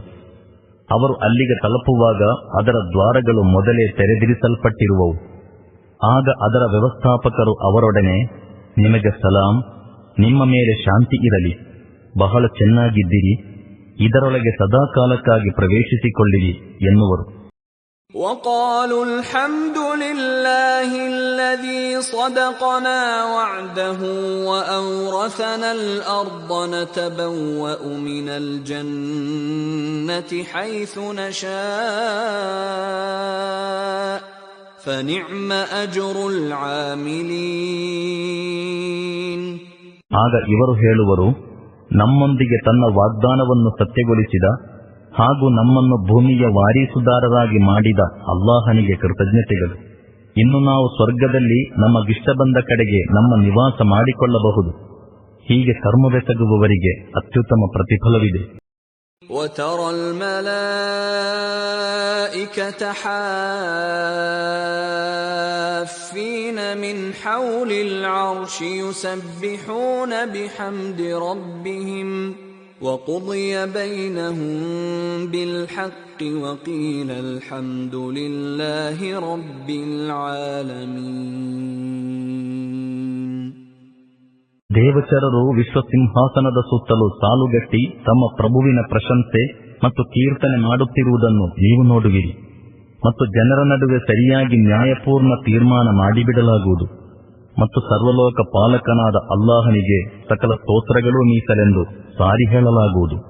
ಅವರು ಅಲ್ಲಿಗೆ ತಲುಪುವಾಗ ಅದರ ದ್ವಾರಗಳು ಮೊದಲೇ ತೆರೆದಿರಿಸಲ್ಪಟ್ಟಿರುವವು. ಆಗ ಅದರ ವ್ಯವಸ್ಥಾಪಕರು ಅವರೊಡನೆ, ನಿಮಗೆ ಸಲಾಂ, ನಿಮ್ಮ ಮೇಲೆ ಶಾಂತಿ ಇರಲಿ, ಬಹಳ ಚೆನ್ನಾಗಿದ್ದೀರಿ, ಇದರೊಳಗೆ ಸದಾಕಾಲಕ್ಕಾಗಿ ಪ್ರವೇಶಿಸಿಕೊಳ್ಳಿರಿ ಎನ್ನುವರು. وقالوا الحمد لله الذي صدقنا وعده وأورثنا الأرض نتبوأ من الجنة حيث نشاء فنعم أجر العاملين. ಆಗ ಇವರು ಹೇಳುವರು, ನಮ್ಮೊಂದಿಗೆ ತನ್ನ ವಾಗ್ದಾನವನ್ನು ಸತ್ಯಗೊಳಿಸಿದ ಹಾಗೂ ನಮ್ಮನ್ನು ಭೂಮಿಯ ವಾರೀಸುದಾರರಾಗಿ ಮಾಡಿದ ಅಲ್ಲಾಹನಿಗೆ ಕೃತಜ್ಞತೆಗಳು. ಇನ್ನು ನಾವು ಸ್ವರ್ಗದಲ್ಲಿ ನಮಗಿಷ್ಟ ಬಂದ ಕಡೆಗೆ ನಮ್ಮ ನಿವಾಸ ಮಾಡಿಕೊಳ್ಳಬಹುದು. ಹೀಗೆ ಕರ್ಮವೆಸಗುವವರಿಗೆ ಅತ್ಯುತ್ತಮ ಪ್ರತಿಫಲವಿದೆ. وترى الملائكة حافين من حول العرش يسبحون بحمد ربهم وقضي بينهم بالحق وقيل الحمد لله رب العالمين. ದೇವಚರರು ವಿಶ್ವಸಿಂಹಾಸನದ ಸುತ್ತಲೂ ಸಾಲುಗಟ್ಟಿ ತಮ್ಮ ಪ್ರಭುವಿನ ಪ್ರಶಂಸೆ ಮತ್ತು ಕೀರ್ತನೆ ಮಾಡುತ್ತಿರುವುದನ್ನು ನೀವು ನೋಡುವಿರಿ. ಮತ್ತು ಜನರ ನಡುವೆ ಸರಿಯಾಗಿ ನ್ಯಾಯಪೂರ್ಣ ತೀರ್ಮಾನ ಮಾಡಿಬಿಡಲಾಗುವುದು. ಮತ್ತು ಸರ್ವಲೋಕ ಪಾಲಕನಾದ ಅಲ್ಲಾಹನಿಗೆ ಸಕಲ ಸ್ತೋತ್ರಗಳೂ ಮೀಸಲೆಂದು ಸಾರಿ ಹೇಳಲಾಗುವುದು.